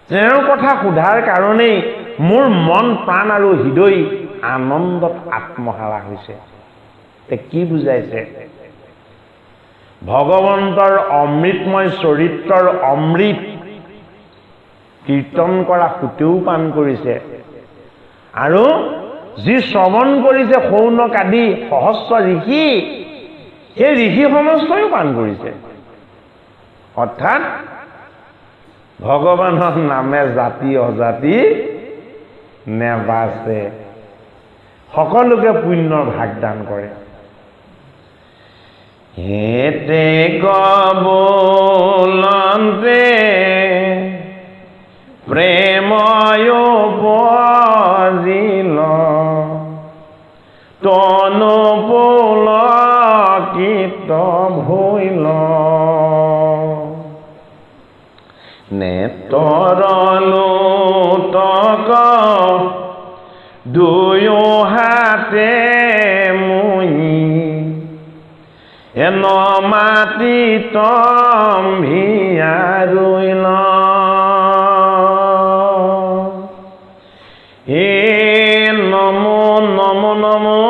তেওঁৰ কথা সোধাৰ কাৰণেই মোৰ মন প্ৰাণ আৰু হৃদয় আনন্দত আত্মহাৰা হৈছে। কি বুজাইছে? ভগৱন্তৰ অমৃতময় চৰিত্ৰৰ অমৃত কীৰ্তন কৰা সুতেও পান কৰিছে, আৰু যি শ্ৰৱণ কৰিছে শৌনক আদি সহস্ৰ ঋষি, সেই ঋষি সমস্তইও পান কৰিছে। অৰ্থাৎ ভগৱানৰ নামে জাতি অজাতি নেবাচে, সকলোকে পুণ্যৰ ভাগ দান কৰে। হেতে কবুলন্তে প্ৰেময় উপজিল তনু পুলকিত ভৈল নেতৰলোতক দুয়ো হাতে মুই এন মাটি তম্ভিয়া ৰুইল এ নমো নমো নমো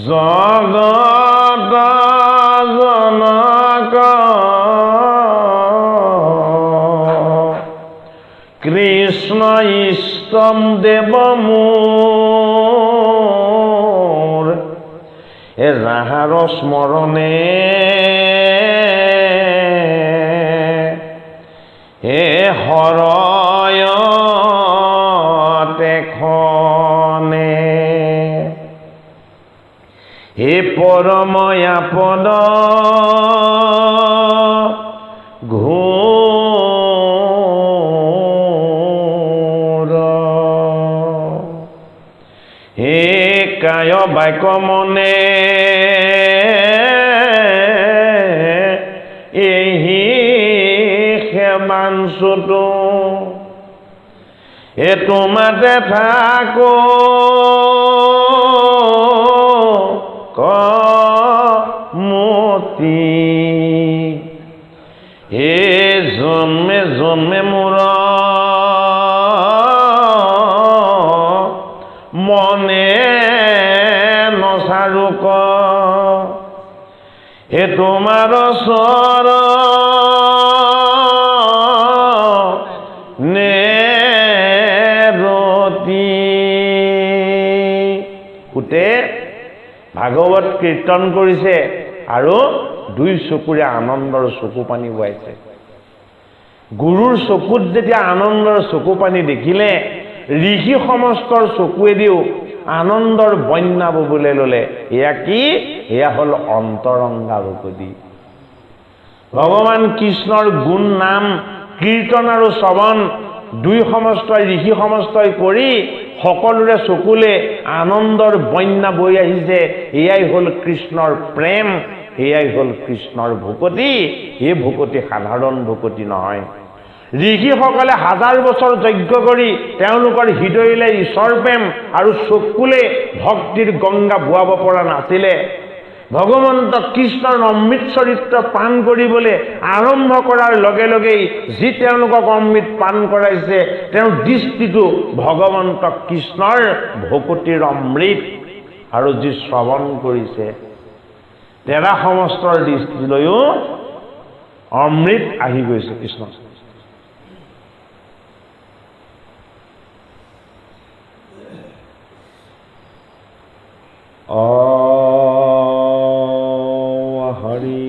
জগত জনক কৃষ্ণ ইষ্টম দেৱ মোৰ যাহাৰ স্মৰণে হে হৰয় তেখনে হে পৰময়া পদ ঘোৰ হে কায় বাক্য মনে এহি সেৱাঞ্চুতো এ তোমাতে থাকো কমতি হে জন্মে জন্মে মোৰ মনে নচাৰো ক হে তোমাৰ চৰণে গোটে ভাগৱত কীৰ্তন কৰিছে আৰু দুই চকুৰে আনন্দৰ চকু পানী বৈছে। গুৰুৰ চকুত যেতিয়া আনন্দৰ চকু পানী দেখিলে ঋষি সমস্তৰ চকুৱেদিও আনন্দৰ বন্যা ববলৈ ললে। এয়া কি? এয়া হল অন্তৰংগা ভকতি। ভগৱান কৃষ্ণৰ গুণ নাম কীৰ্তন আৰু শ্ৰৱণ দুই সমস্তই ঋষি সমস্তই কৰি সকলোৰে চকুলে আনন্দৰ বন্যা বৈ আহিছে। এয়াই হল কৃষ্ণৰ প্ৰেম, এয়াই হল কৃষ্ণৰ ভকতি। এই ভকতি সাধাৰণ ভকতি নহয়। ঋষিসকলে হাজাৰ বছৰ যজ্ঞ কৰি তেওঁলোকৰ হৃদয়লৈ ঈশ্বৰ প্ৰেম আৰু চকুলে ভক্তিৰ গংগা বোৱাব পৰা নাছিলে। ভগৱন্ত কৃষ্ণৰ অমৃত চৰিত্ৰ পান কৰিবলৈ আৰম্ভ কৰাৰ লগে লগেই যি তেওঁলোকক অমৃত পান কৰাইছে তেওঁৰ দৃষ্টিটো ভগৱন্ত কৃষ্ণৰ ভকতিৰ অমৃত, আৰু যি শ্ৰৱণ কৰিছে তেৰা সমস্তৰ দৃষ্টিলৈও অমৃত আহি গৈছে কৃষ্ণ। হৰি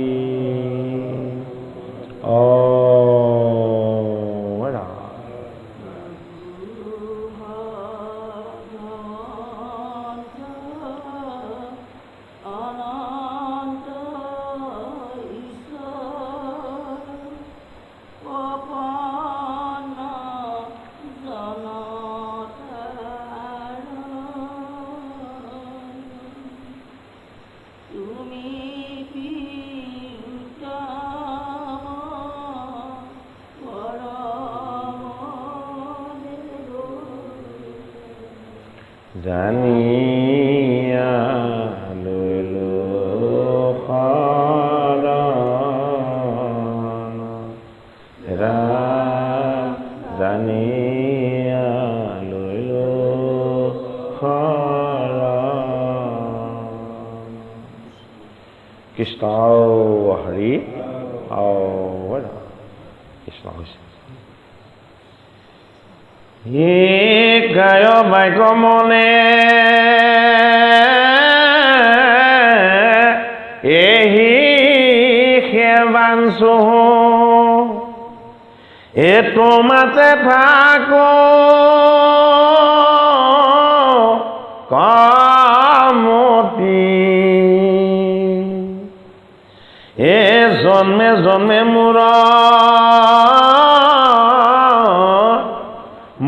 জানিয়া লৈলো শৰণ জানিয়া লৈলো শৰণ। কৃষ্ণ হৰি কৃষ্ণ হৈছে হে গায় বাক্য মনে এহি সেৱাঞ্চু এ তোমাতে থাকো কামতি, এ জন্মে জন্মে মোৰ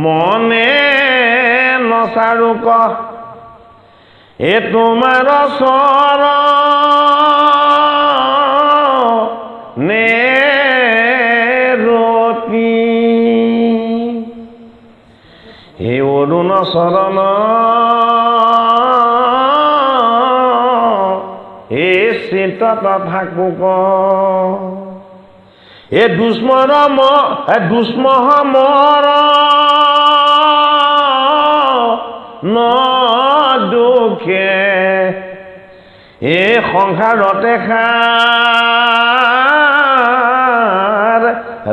মনে নচাৰো ক, এ তোমাৰ চৰণে ৰতি, হে অৰুণ চৰণ এই চিন্তত থাকো ক, এ দুষ্মৰ মৰ ন দুখে, এই সংসাৰতে খাৰ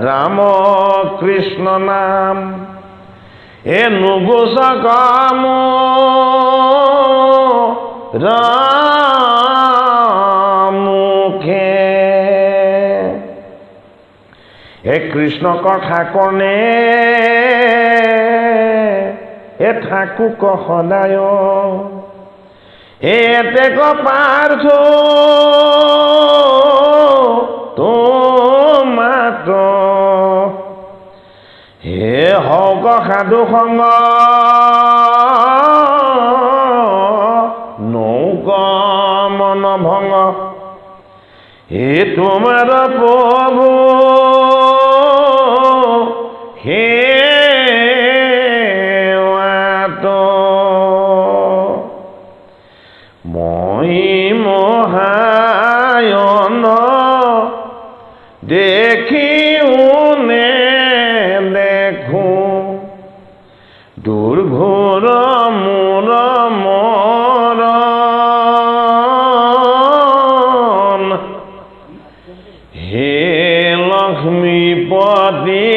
ৰাম কৃষ্ণ নাম, এ নুগুচ কাম মুখে, এ কৃষ্ণ কথা কনে এ থাকো ক সদায়, এতে ক পাৰ্থ তোমাত, হে হক সাধু সংগ নৌক মন ভঙ্গ, হে তোমাৰ প্ৰভু হে মই মহায়ন দেখিও নেদেখো, দুৰ্ঘোৰ মোৰ মৰণ, হে লক্ষ্মীপতি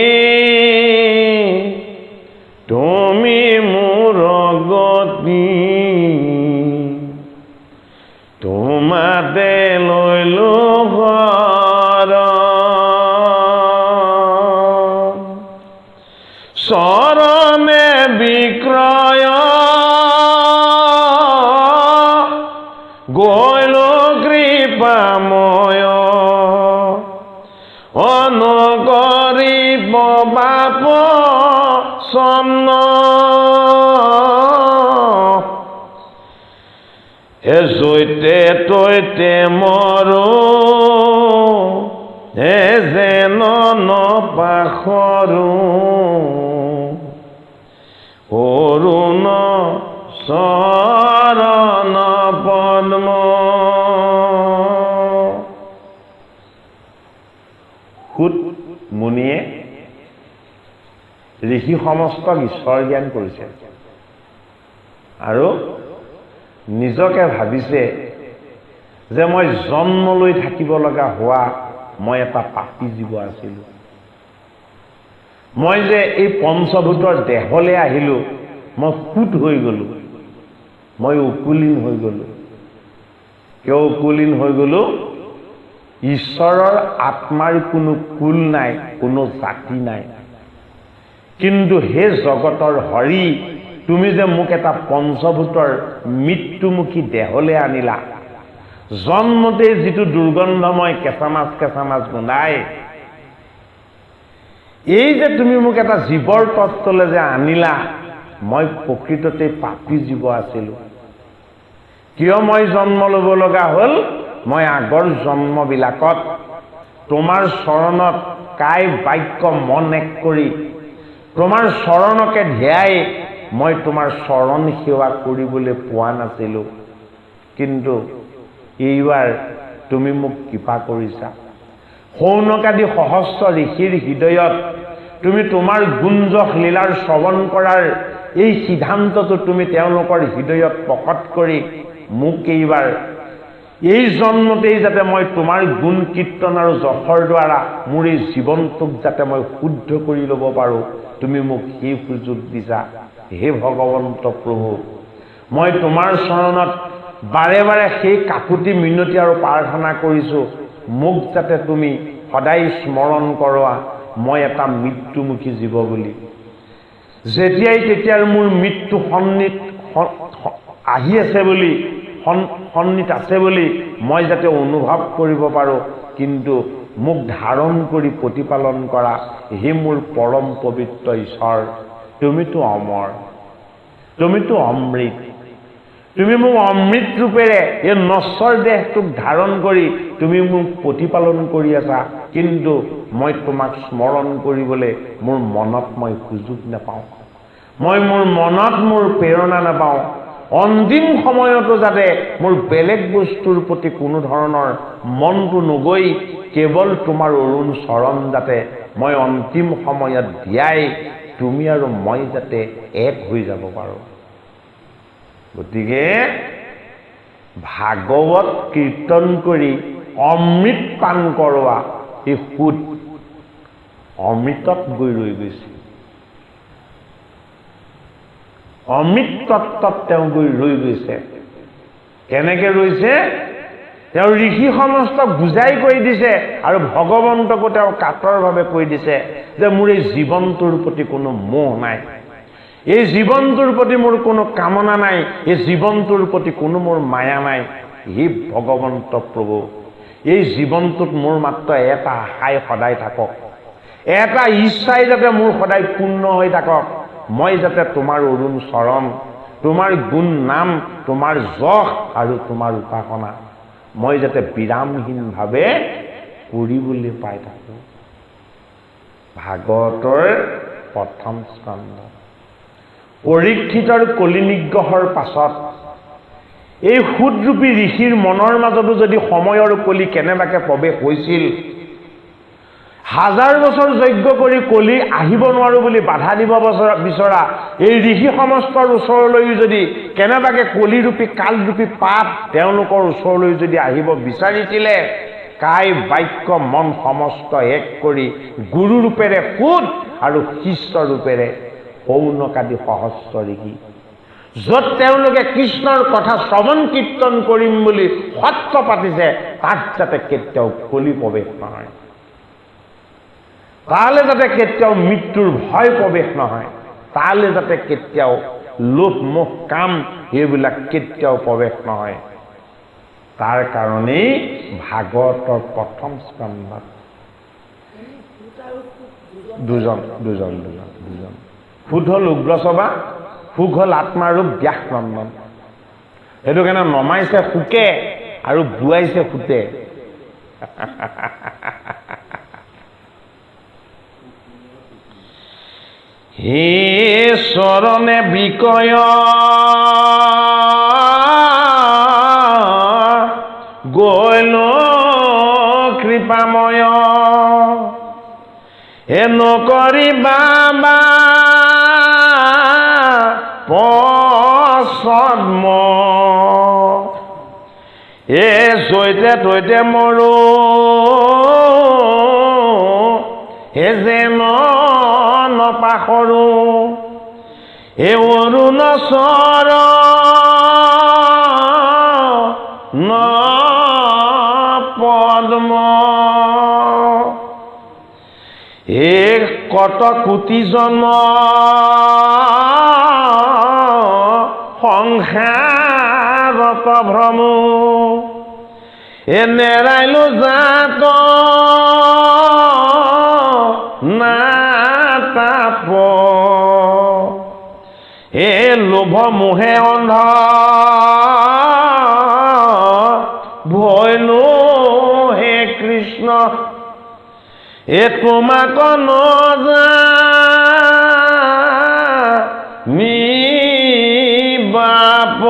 তুমি মোৰ গতি, তোমাতে লৈলো ঘৰ, চৰণে বিক্ৰয় গৈলো কৃপাময়, অনুকৰিব বাপ চন্ন, এ জৈতে তৈতে মৰো এ যেন নপাখৰো, অৰুণ চৰণ পদ্ম। সুত মুনিয়ে ঋষি সমস্তক ঈশ্বৰ জ্ঞান কৰিছে আৰু নিজকে ভাবিছে যে মই জন্ম লৈ থাকিব লগা হোৱা মই এটা পাপী জীৱ আছিলোঁ, মই যে এই পঞ্চভূতৰ দেহলৈ আহিলোঁ, মই সুত হৈ গ'লোঁ, মই উকুলীন হৈ গ'লোঁ। কিয় উকুলীন হৈ গ'লোঁ? ঈশ্বৰৰ আত্মাৰ কোনো কুল নাই, কোনো জাতি নাই, কিন্তু হে জগতৰ হৰি, তুমি যে মোক এটা পঞ্চভূতৰ মৃত্যুমুখী দেহলৈ আনিলা, জন্মতে যিটো দুৰ্গন্ধময় কেঁচা মাছ গোন্ধাই, এই যে তুমি মোক এটা জীৱৰ তত্ত্বলৈ যে আনিলা, মই প্ৰকৃততে পাপী জীৱ আছিলোঁ। কিয় মই জন্ম ল'ব লগা হ'ল? মই আগৰ জন্মবিলাকত তোমাৰ চৰণত কায় বাক্য মন এক কৰি তোমাৰ চৰণকে ধ্যাই মই তোমাৰ চৰণ সেৱা কৰিবলৈ পোৱা নাছিলোঁ, কিন্তু এইবাৰ তুমি মোক কৃপা কৰিছা। শৌনকাদি সহস্ৰ ঋষিৰ হৃদয়ত তুমি তোমাৰ গুঞ্জক লীলাৰ শ্ৰৱণ কৰাৰ এই সিদ্ধান্তটো তুমি তেওঁলোকৰ হৃদয়ত প্ৰকট কৰি মোক এইবাৰ এই জন্মতেই যাতে মই তোমাৰ গুণ কীৰ্তন আৰু যশৰ দ্বাৰা মোৰ এই জীৱনটোক যাতে মই শুদ্ধ কৰি ল'ব পাৰোঁ, তুমি মোক সেই সুযোগ দিছা। হে ভগৱন্ত প্ৰভু, মই তোমাৰ চৰণত বাৰে বাৰে সেই কাকুতি মিনতি আৰু প্ৰাৰ্থনা কৰিছোঁ, মোক যাতে তুমি সদায় স্মৰণ কৰোৱা, মই এটা মৃত্যুমুখী জীৱ বুলি। যেতিয়াই তেতিয়াৰ মোৰ মৃত্যু আহি আছে বুলি, সন্নিত আছে বুলি মই যাতে অনুভৱ কৰিব পাৰোঁ, কিন্তু মোক ধাৰণ কৰি প্ৰতিপালন কৰা হে মোৰ পৰম পবিত্ৰ ঈশ্বৰ, তুমিতো অমৰ, তুমিতো অমৃত, তুমি মোক অমৃত ৰূপেৰে এই নশ্বৰ দেহটোক ধাৰণ কৰি তুমি মোক প্ৰতিপালন কৰি আছা, কিন্তু মই তোমাক স্মৰণ কৰিবলৈ মোৰ মনত মই সুযোগ নাপাওঁ, মই মোৰ মনত মোৰ প্ৰেৰণা নাপাওঁ। অন্তিম সময়তো যাতে মোৰ বেলেগ বস্তুৰ প্ৰতি কোনো ধৰণৰ মনটো নগৈ কেৱল তোমাৰ অৰুণ চৰণ যাতে মই অন্তিম সময়ত দিয়াই তুমি আৰু মই যাতে এক হৈ যাব পাৰোঁ। গতিকে ভাগৱত কীৰ্তন কৰি অমৃত পান কৰোৱা এই সুদ অমৃতত গৈ ৰৈ গৈছে, অমৃত তত্ত্বত তেওঁ গৈ ৰৈ গৈছে। কেনেকে ৰৈছে? তেওঁ ঋষি সমস্তক বুজাই কৈ দিছে আৰু ভগৱন্তকো তেওঁ কাতৰভাৱে কৈ দিছে যে মোৰ এই জীৱনটোৰ প্ৰতি কোনো মোহ নাই, এই জীৱনটোৰ প্ৰতি মোৰ কোনো কামনা নাই, এই জীৱনটোৰ প্ৰতি কোনো মোৰ মায়া নাই। হে ভগৱন্ত প্ৰভু, এই জীৱনটোত মোৰ মাত্ৰ এটা আশাই সদায় থাকক, এটা ইচ্ছাই যাতে মোৰ সদায় পূৰ্ণ হৈ থাকক, মই যাতে তোমাৰ অৰুণ চৰণ, তোমাৰ গুণ নাম, তোমাৰ যশ আৰু তোমাৰ উপাসনা মই যাতে বিৰামহীনভাৱে কৰিবলৈ পাই থাকোঁ। ভাগৱতৰ প্ৰথম স্কন্ধ। পৰীক্ষিতৰ কলি নিগ্ৰহৰ পাছত এই সুদৰূপী ঋষিৰ মনৰ মাজতো যদি সময়ৰ কলি কেনেবাকে প্ৰৱেশ হৈছিল, হাজাৰ বছৰ যজ্ঞ কৰি কলি আহিব নোৱাৰো বুলি বাধা দিব বিচৰা এই ঋষি সমস্তৰ ওচৰলৈ যদি কেনেবাকে কলিৰূপী কালৰূপী পাপ তেওঁলোকৰ ওচৰলৈ যদি আহিব বিচাৰিছিলে, কায় বাক্য মন সমস্ত এক কৰি গুৰুৰূপেৰে সুদ আৰু শিষ্যৰূপেৰে পৌনকাদি সহস্ৰ ঋষি, য'ত তেওঁলোকে কৃষ্ণৰ কথা শ্ৰৱণ কীৰ্তন কৰিম বুলি সত্ৰ পাতিছে, তাত যাতে কেতিয়াও কলি প্ৰৱেশ নহয়, তালে যাতে কেতিয়াও মৃত্যুৰ ভয় প্ৰৱেশ নহয়, তালে যাতে কেতিয়াও লোভ মোহ কাম এইবিলাক কেতিয়াও প্ৰৱেশ নহয়। তাৰ কাৰণেই ভাগৱতৰ প্ৰথম স্কন্ধত দুজন সুদ হ'ল উগ্ৰসভা, সুখ হ'ল আত্মাৰূপ ব্যাস নন্দন। সেইটো কাৰণে নমাইছে সুকে আৰু বুৱাইছে সুতে। হে চৰণে বিকয় গৈল কৃপাময়, হে নকৰিবা পশ্চাদ্ম, এ সৈতে তৈতে মৰো হে যেন নপাহৰো, হে অৰুণ চৰণ পদ্ম, হে কত কোটি জন্ম সংসাৰত ভ্ৰম, এ নেৰাইলো জাত নাতাপ, হে লোভ মোহে অন্ধ ভৈলো হে কৃষ্ণ, এ তোমাক বাপ,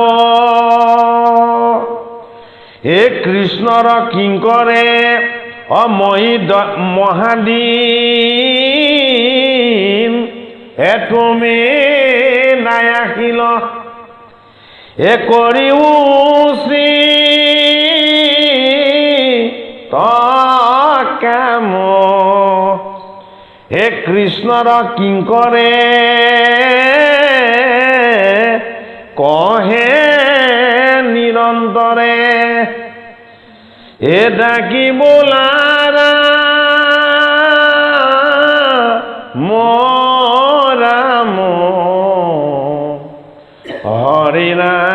হে কৃষ্ণৰ কিংকৰে অময়ী মহাদীন, হে তুমি নায়াখিল, হে কৰি কাম, হে কৃষ্ণৰ কিংকৰে কহে নিৰন্তৰে, হে ডাকি বোলাৰা ৰাম হৰি ৰাম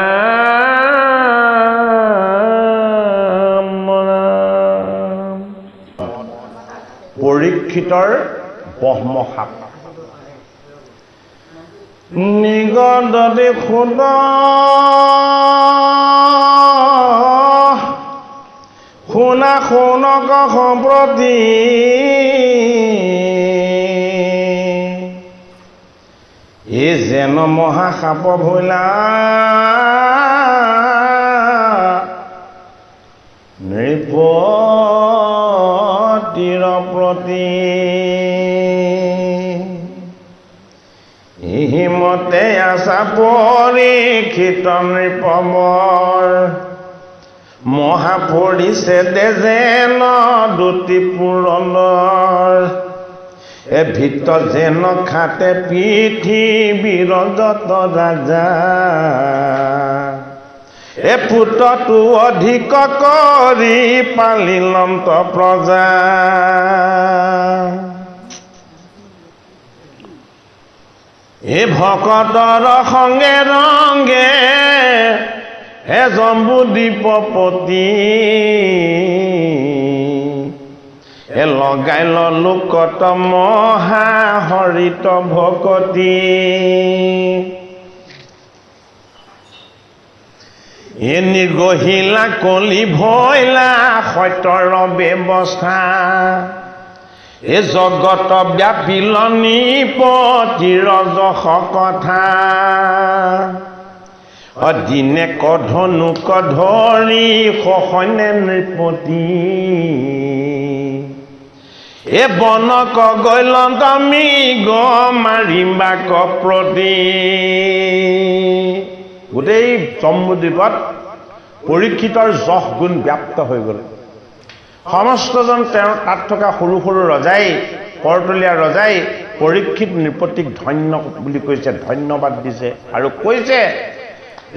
ৰাম। পৰীক্ষিতৰ ব্ৰহ্মসাপ নিগদতে খুদ শুনা শুনক সম্প্ৰতি এ যেন মহাসাপ ভৈলা নৃপতিৰ প্ৰতি হিমতে আশা পৰীক্ষিত নৃপমৰ মহা পৰিছে যেন দুটি পুৰণৰ এ ভিত যেন খাতে পৃথিৱীৰ যত ৰাজা এ পুতটো অধিক কৰি পালিলন্ত প্ৰজা এ ভকতৰ সংগে ৰংগে হে জম্বুদ্বীপপতি এ লগাই ললো কত মহা হৰিত ভকতি এ নিৰ্গহিলা কলি ভৈলা সত্যৰ ব্যৱস্থা এ জগত ব্যাপিল নৃপতিৰ যশ কথা দিনে কধনুক ধৰি সহনে নৃপতি এ বনক গৈলন্ত মৃগ মাৰিবা কপ্ৰতি। গোটেই জম্বুদ্বীপত পৰীক্ষিতৰ যশ গুণ ব্যাপ্ত হৈ গ'ল। সমস্তজন তেওঁৰ তাত থকা সৰু সৰু ৰজাই কৰতলীয়া ৰজাই পৰীক্ষিত নৃপতিক ধন্য বুলি কৈছে, ধন্যবাদ দিছে আৰু কৈছে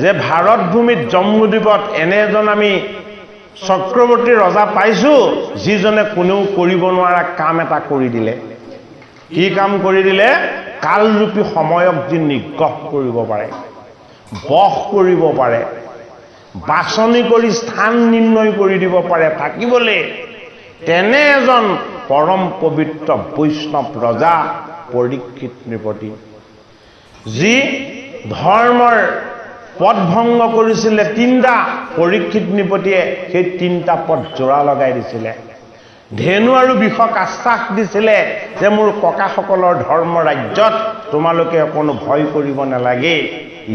যে ভাৰত ভূমিত জম্বুদ্বীপত এনে এজন আমি চক্ৰৱৰ্তী ৰজা পাইছোঁ যিজনে কোনেও কৰিব নোৱাৰা কাম এটা কৰি দিলে। কি কাম কৰি দিলে? কালৰূপী সময়ক যি নিগ্ৰহ কৰিব পাৰে, বশ কৰিব পাৰে, বাছনি কৰি স্থান নিৰ্ণয় কৰি দিব পাৰে থাকিবলৈ, তেনে এজন পৰম পবিত্ৰ বৈষ্ণৱ ৰজা পৰীক্ষিত নৃপতি, যি ধৰ্মৰ পদ ভংগ কৰিছিলে তিনিটা। পৰীক্ষিত নৃপতিয়ে সেই তিনিটা পদ জোৰা লগাই দিছিলে। ধেনু আৰু বিষক আশ্বাস দিছিলে যে মোৰ ককাসকলৰ ধৰ্ম ৰাজ্যত তোমালোকে অকণো ভয় কৰিব নালাগে,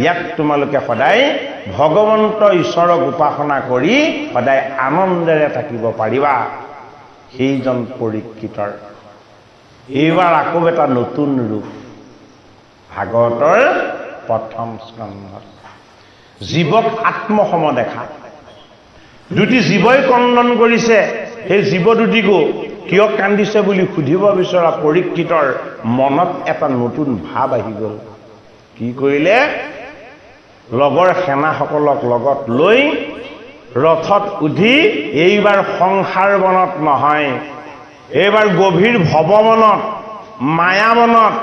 ইয়াত তোমালোকে সদায় ভগৱন্ত ঈশ্বৰক উপাসনা কৰি সদায় আনন্দেৰে থাকিব পাৰিবা। সেইজন পৰীক্ষিতৰ এইবাৰ আকৌ এটা নতুন ৰূপ ভাগৱতৰ প্ৰথম স্কন্ধত জীৱক আত্মসম দেখা। দুটি জীৱই কন্দন কৰিছে। সেই জীৱ দুটিকো কিয় কান্দিছে বুলি সুধিব বিচৰা পৰীক্ষিতৰ মনত এটা নতুন ভাৱ আহি গ'ল। কি কৰিলে? লগৰ সেনাসকলক লগত লৈ ৰথত উঠি এইবাৰ সংসাৰ বনত নহয়, এইবাৰ গভীৰ ভৱমনত, মায়ামনত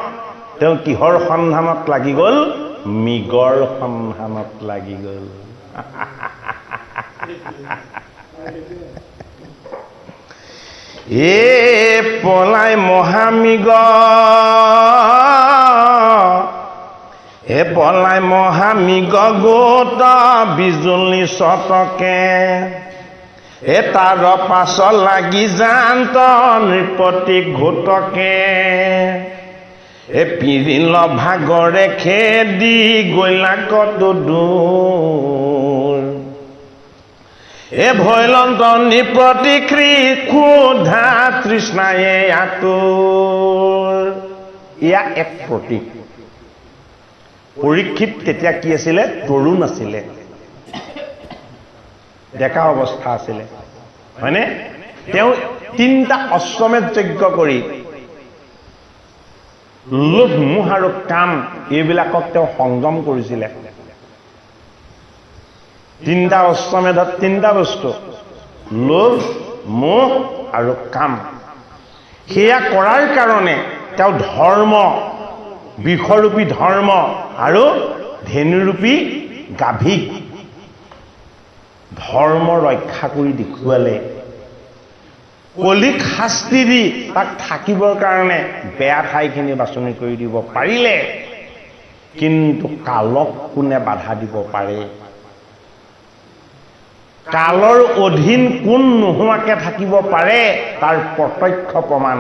তেওঁ কিহৰ সন্ধানত লাগি গ'ল? মৃগৰ সন্ধানত লাগি গ'ল। এ পলাই মহামৃগ, হে পলাই মহামৃগ গোট বিজুলী চটকে, হে তাৰ পাছ লাগি যান্ত নৃপতি ঘোটকে, এ পিৰিল ভাগৰে খেদি গৈলা কত দূৰ, এ ভৈলন্ত নৃপতি ক্ষুধা তৃষ্ণায়ে আতুৰ। এয়া এক প্ৰতীক। পৰীক্ষিত তেতিয়া কি আছিলে? তৰুণ আছিলে, ডেকা অৱস্থা আছিলে, হয়নে? তেওঁ তিনিটা অশ্বমেধ যজ্ঞ কৰি লোভ, মোহ আৰু কাম এইবিলাকক তেওঁ সংযম কৰিছিলে। তিনিটা অশ্বমেধত তিনিটা বস্তু, লোভ, মোহ আৰু কাম। সেয়া কৰাৰ কাৰণে তেওঁ ধৰ্ম, বিষৰূপী ধৰ্ম আৰু ধেনুৰূপী গাভীক ধৰ্ম ৰক্ষা কৰি দেখুৱালে। কলিক শাস্তি দি তাক থাকিবৰ কাৰণে বেয়া ঠাইখিনি বাছনি কৰি দিব পাৰিলে, কিন্তু কালক কোনে বাধা দিব পাৰে? কালৰ অধীন কোন নোহোৱাকে থাকিব পাৰে তাৰ প্ৰত্যক্ষ প্ৰমাণ।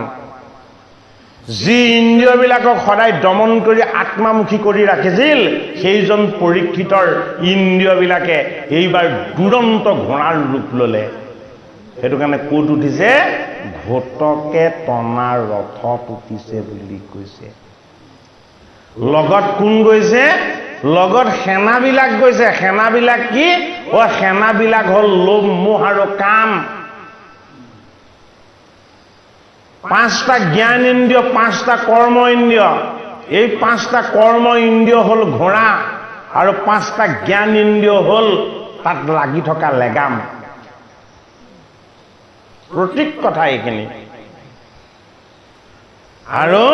যি ইন্দ্ৰিয়বিলাকক সদায় দমন কৰি আত্মামুখী কৰি ৰাখিছিল, সেইজন পৰীক্ষিতৰ ইন্দ্ৰিয়বিলাকে এইবাৰ দুৰন্ত ঘোঁৰাৰ ৰূপ ল'লে। সেইটো কাৰণে ক'ত উঠিছে? ঘোটকে টনা ৰথত উঠিছে বুলি কৈছে। লগত কোন গৈছে? লগত সেনাবিলাক গৈছে। সেনাবিলাক কি? সেনাবিলাক হ'ল লোভ, মোহ আৰু কাম। 5টা জ্ঞান ইন্দ্ৰিয়, 5টা কৰ্ম ইন্দ্ৰিয়। এই 5টা কৰ্ম ইন্দ্ৰিয় হ'ল ঘোঁৰা আৰু 5টা জ্ঞান ইন্দ্ৰিয় হ'ল তাত লাগি থকা লেগাম। প্ৰতীক কথা এইখিনি। আৰু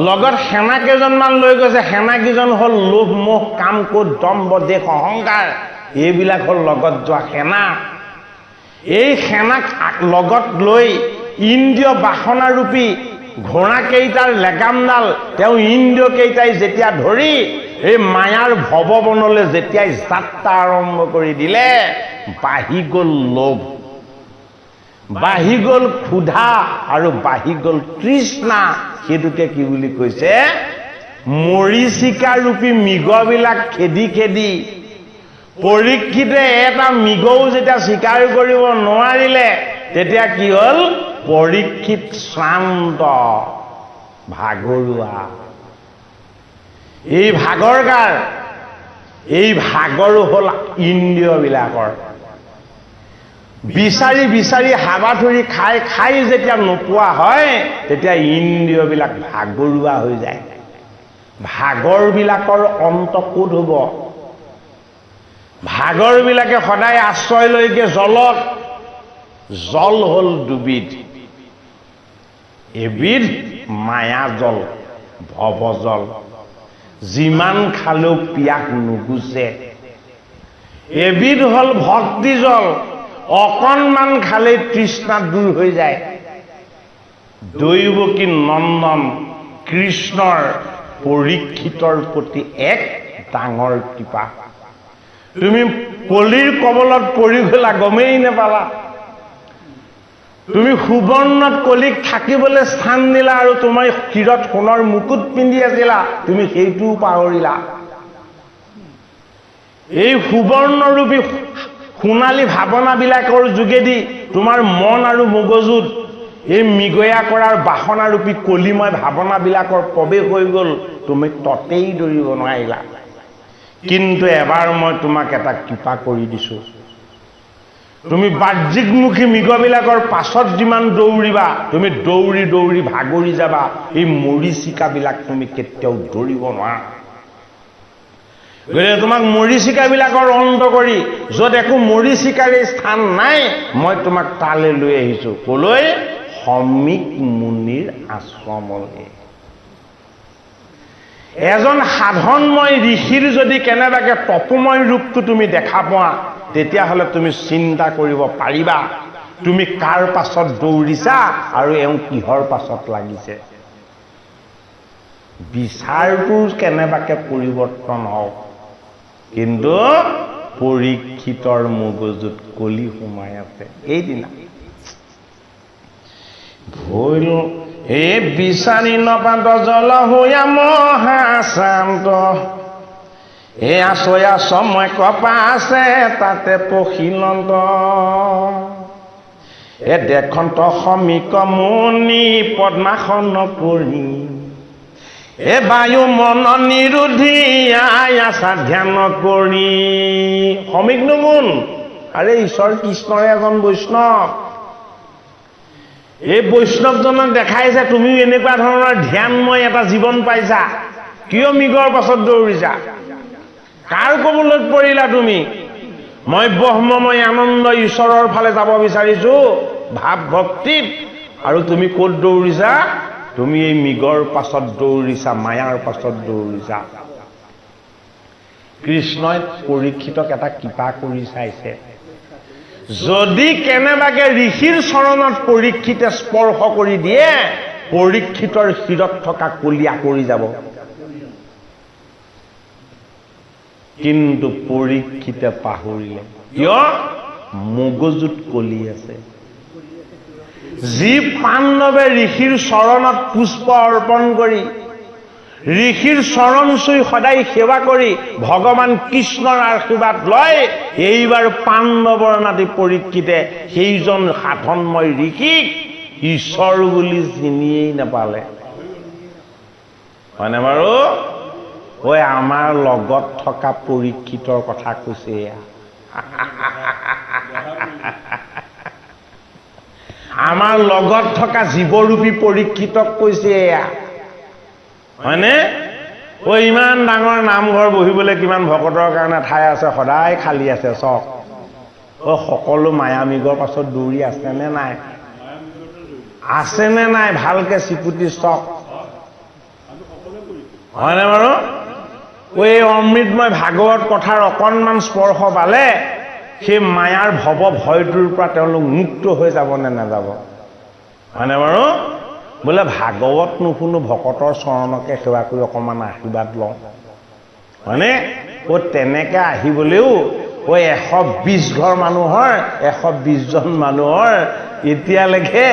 লগত সেনা কেইজনমান লৈ গৈছে। সেনাকেইজন হ'ল লোভ, মোহ, কাম, ক্ৰোধ, দম্ভ, দেশ, অহংকাৰ। এইবিলাক হ'ল লগত যোৱা সেনা। এই সেনাক লগত লৈ ইন্দ্ৰিয় বাসনাৰূপী ঘোঁৰাকেইটাৰ লেগামডাল তেওঁ ইন্দ্ৰিয়কেইটাই যেতিয়া ধৰি এই মায়াৰ ভৱবনলৈ যেতিয়াই যাত্ৰা আৰম্ভ কৰি দিলে, বাঢ়ি গ'ল লোভ, বাঢ়ি গ'ল ক্ষুধা আৰু বাঢ়ি গ'ল তৃষ্ণা। সেইটোকে কি বুলি কৈছে? মৰীচিকাৰূপী মৃগবিলাক খেদি খেদি পৰীক্ষিতে এটা মৃগও যেতিয়া স্বীকাৰ কৰিব নোৱাৰিলে, তেতিয়া কি হ'ল? পৰীক্ষিত শ্ৰান্ত, ভাগৰুৱা। এই ভাগৰ কাৰ? এই ভাগৰো হ'ল ইন্দ্ৰিয়বিলাকৰ। বিচাৰি বিচাৰি হাবাথুৰি খাই খাই যেতিয়া নোপোৱা হয়, তেতিয়া ইন্দ্ৰিয়বিলাক ভাগৰুৱা হৈ যায়। ভাগৰবিলাকৰ অন্ত ক'ত হ'ব? ভাগৰবিলাকে সদায় আশ্ৰয় লৈকে জলত। জল হ'ল দুবিধ। এবিধ মায়াজল, ভৱজল, যিমান খালেও পিয়াস নুগুচে। এবিধ হ'ল ভক্তি জল, অকণমান খালেই তৃষ্ণা দূৰ হৈ যায়। দৈৱকী নন্দন কৃষ্ণৰ পৰীক্ষিতৰ প্ৰতি এক ডাঙৰ কৃপা। তুমি কলিৰ কবলত পৰি গলা, গমেই নেপালা। তুমি সুবৰ্ণত কলিক থাকিবলৈ স্থান দিলা আৰু তোমাৰ শিৰত সোণৰ মুকুট পিন্ধি আছিলা, তুমি সেইটোও পাহৰিলা। এই সুবৰ্ণৰূপী সোণালী ভাৱনাবিলাকৰ যোগেদি তোমাৰ মন আৰু মগজুত এই মৃগয়া কৰাৰ বাসনাৰূপী কলিময় ভাৱনাবিলাকৰ প্ৰৱেশ হৈ গ'ল। তুমি ততেই দৌৰিব নোৱাৰিলা। কিন্তু এবাৰ মই তোমাক এটা কৃপা কৰি দিছো। তুমি বাহ্যিকমুখী মৃগবিলাকৰ পাছত যিমান দৌৰিবা, তুমি দৌৰি দৌৰি ভাগৰি যাবা। এই মৰীচিকাবিলাক তুমি কেতিয়াও দৌৰিব নোৱাৰা। গতিকে তোমাক মৰীচিকাবিলাকৰ অন্ত কৰি, য'ত একো মৰীচিকাৰে স্থান নাই, মই তোমাক তালৈ লৈ আহিছো। কলৈ? সমীক মুনিৰ আশ্ৰমলৈ। এজন সাধনময় ঋষিৰ যদি কেনেবাকে তপময় ৰূপটো তুমি দেখা পোৱা, তেতিয়াহ'লে তুমি চিন্তা কৰিব পাৰিবা তুমি কাৰ পাছত দৌৰিছা আৰু এওঁ কিহৰ পাছত লাগিছে। বিচাৰটো কেনেবাকে পৰিৱৰ্তন হওক, কিন্তু পৰীক্ষিতৰ মগজুত কলি সোমাই আছে। এইদিনা ভৈল এই বিচাৰি নপাত জল হৈয়া মহাশান্ত, এই আচয়া সময় কপা আছে তাতে পখিলন্ত, এ দেখন্ত সমীক মুনি পদ্মাসন কৰি, এ বায়ু মন নিৰোধী আছা ধ্যান কৰি। সমীকনো কোন? আৰে ঈশ্বৰ কৃষ্ণৰে এজন বৈষ্ণৱ। এই বৈষ্ণৱজনক দেখাইছে তুমিও এনেকুৱা ধৰণৰ ধ্যানময় এটা জীৱন পাইছা। কিয় মৃগৰ পাছত দৌৰিছা? কাৰ কবলত পৰিলা তুমি? মই ব্ৰহ্মময় আনন্দ ঈশ্বৰৰ ফালে যাব বিচাৰিছো ভাৱ ভক্তিত, আৰু তুমি ক'ত দৌৰিছা? তুমি এই মৃগৰ পাছত দৌৰিছা, মায়াৰ পাছত দৌৰিছা। কৃষ্ণই পৰীক্ষিতক এটা কৃপা কৰি চাইছে, যদি কেনেবাকে ঋষিৰ চৰণত পৰীক্ষিতে স্পৰ্শ কৰি দিয়ে, পৰীক্ষিতৰ শিৰত থকা কলি আঁতৰি যাব। কিন্তু পৰীক্ষিতে পাহৰিলে, কিয়? মগজুত কলি আছে। যি পাণ্ডৱে ঋষিৰ চৰণত পুষ্প অৰ্পণ কৰি, ঋষিৰ চৰণ চুই সদায় সেৱা কৰি ভগৱান কৃষ্ণৰ আশীৰ্বাদ লয়, এইবাৰ পাণ্ডৱৰ নাতি পৰীক্ষিতে সেইজন সাধনময় ঋষিক ঈশ্বৰ বুলি চিনিয়েই নাপালে। হয়নে বাৰু? ঐ, আমাৰ লগত থকা পৰীক্ষিতৰ কথা কৈছে এয়া। আমাৰ লগত থকা জীৱৰূপী পৰীক্ষিতক কৈছে এয়া। হয়নে? ঐ, ইমান ডাঙৰ নামঘৰ বহিবলৈ কিমান ভকতৰ কাৰণে ঠাই আছে, সদায় খালী আছে চক। সকলো মায়ামিগৰ পাছত দৌৰি আছেনে নাই? আছেনে নাই? ভালকে চিকুটি চক। হয়নে বাৰু? এই অমৃতময় ভাগৱত কথাৰ অকণমান স্পৰ্শ পালে সেই মায়াৰ ভৱ ভয়টোৰ পৰা তেওঁলোক মুক্ত হৈ যাব নে নাযাব? হয়নে বাৰু? বোলে ভাগৱত নুশুনো, ভকতৰ চৰণকে সেৱা কৰি অকণমান আশীৰ্বাদ লওঁ। হয়নে? তেনেকে আহিবলৈও 120 ঘৰ মানুহৰ 120 জন মানুহৰ এতিয়ালৈকে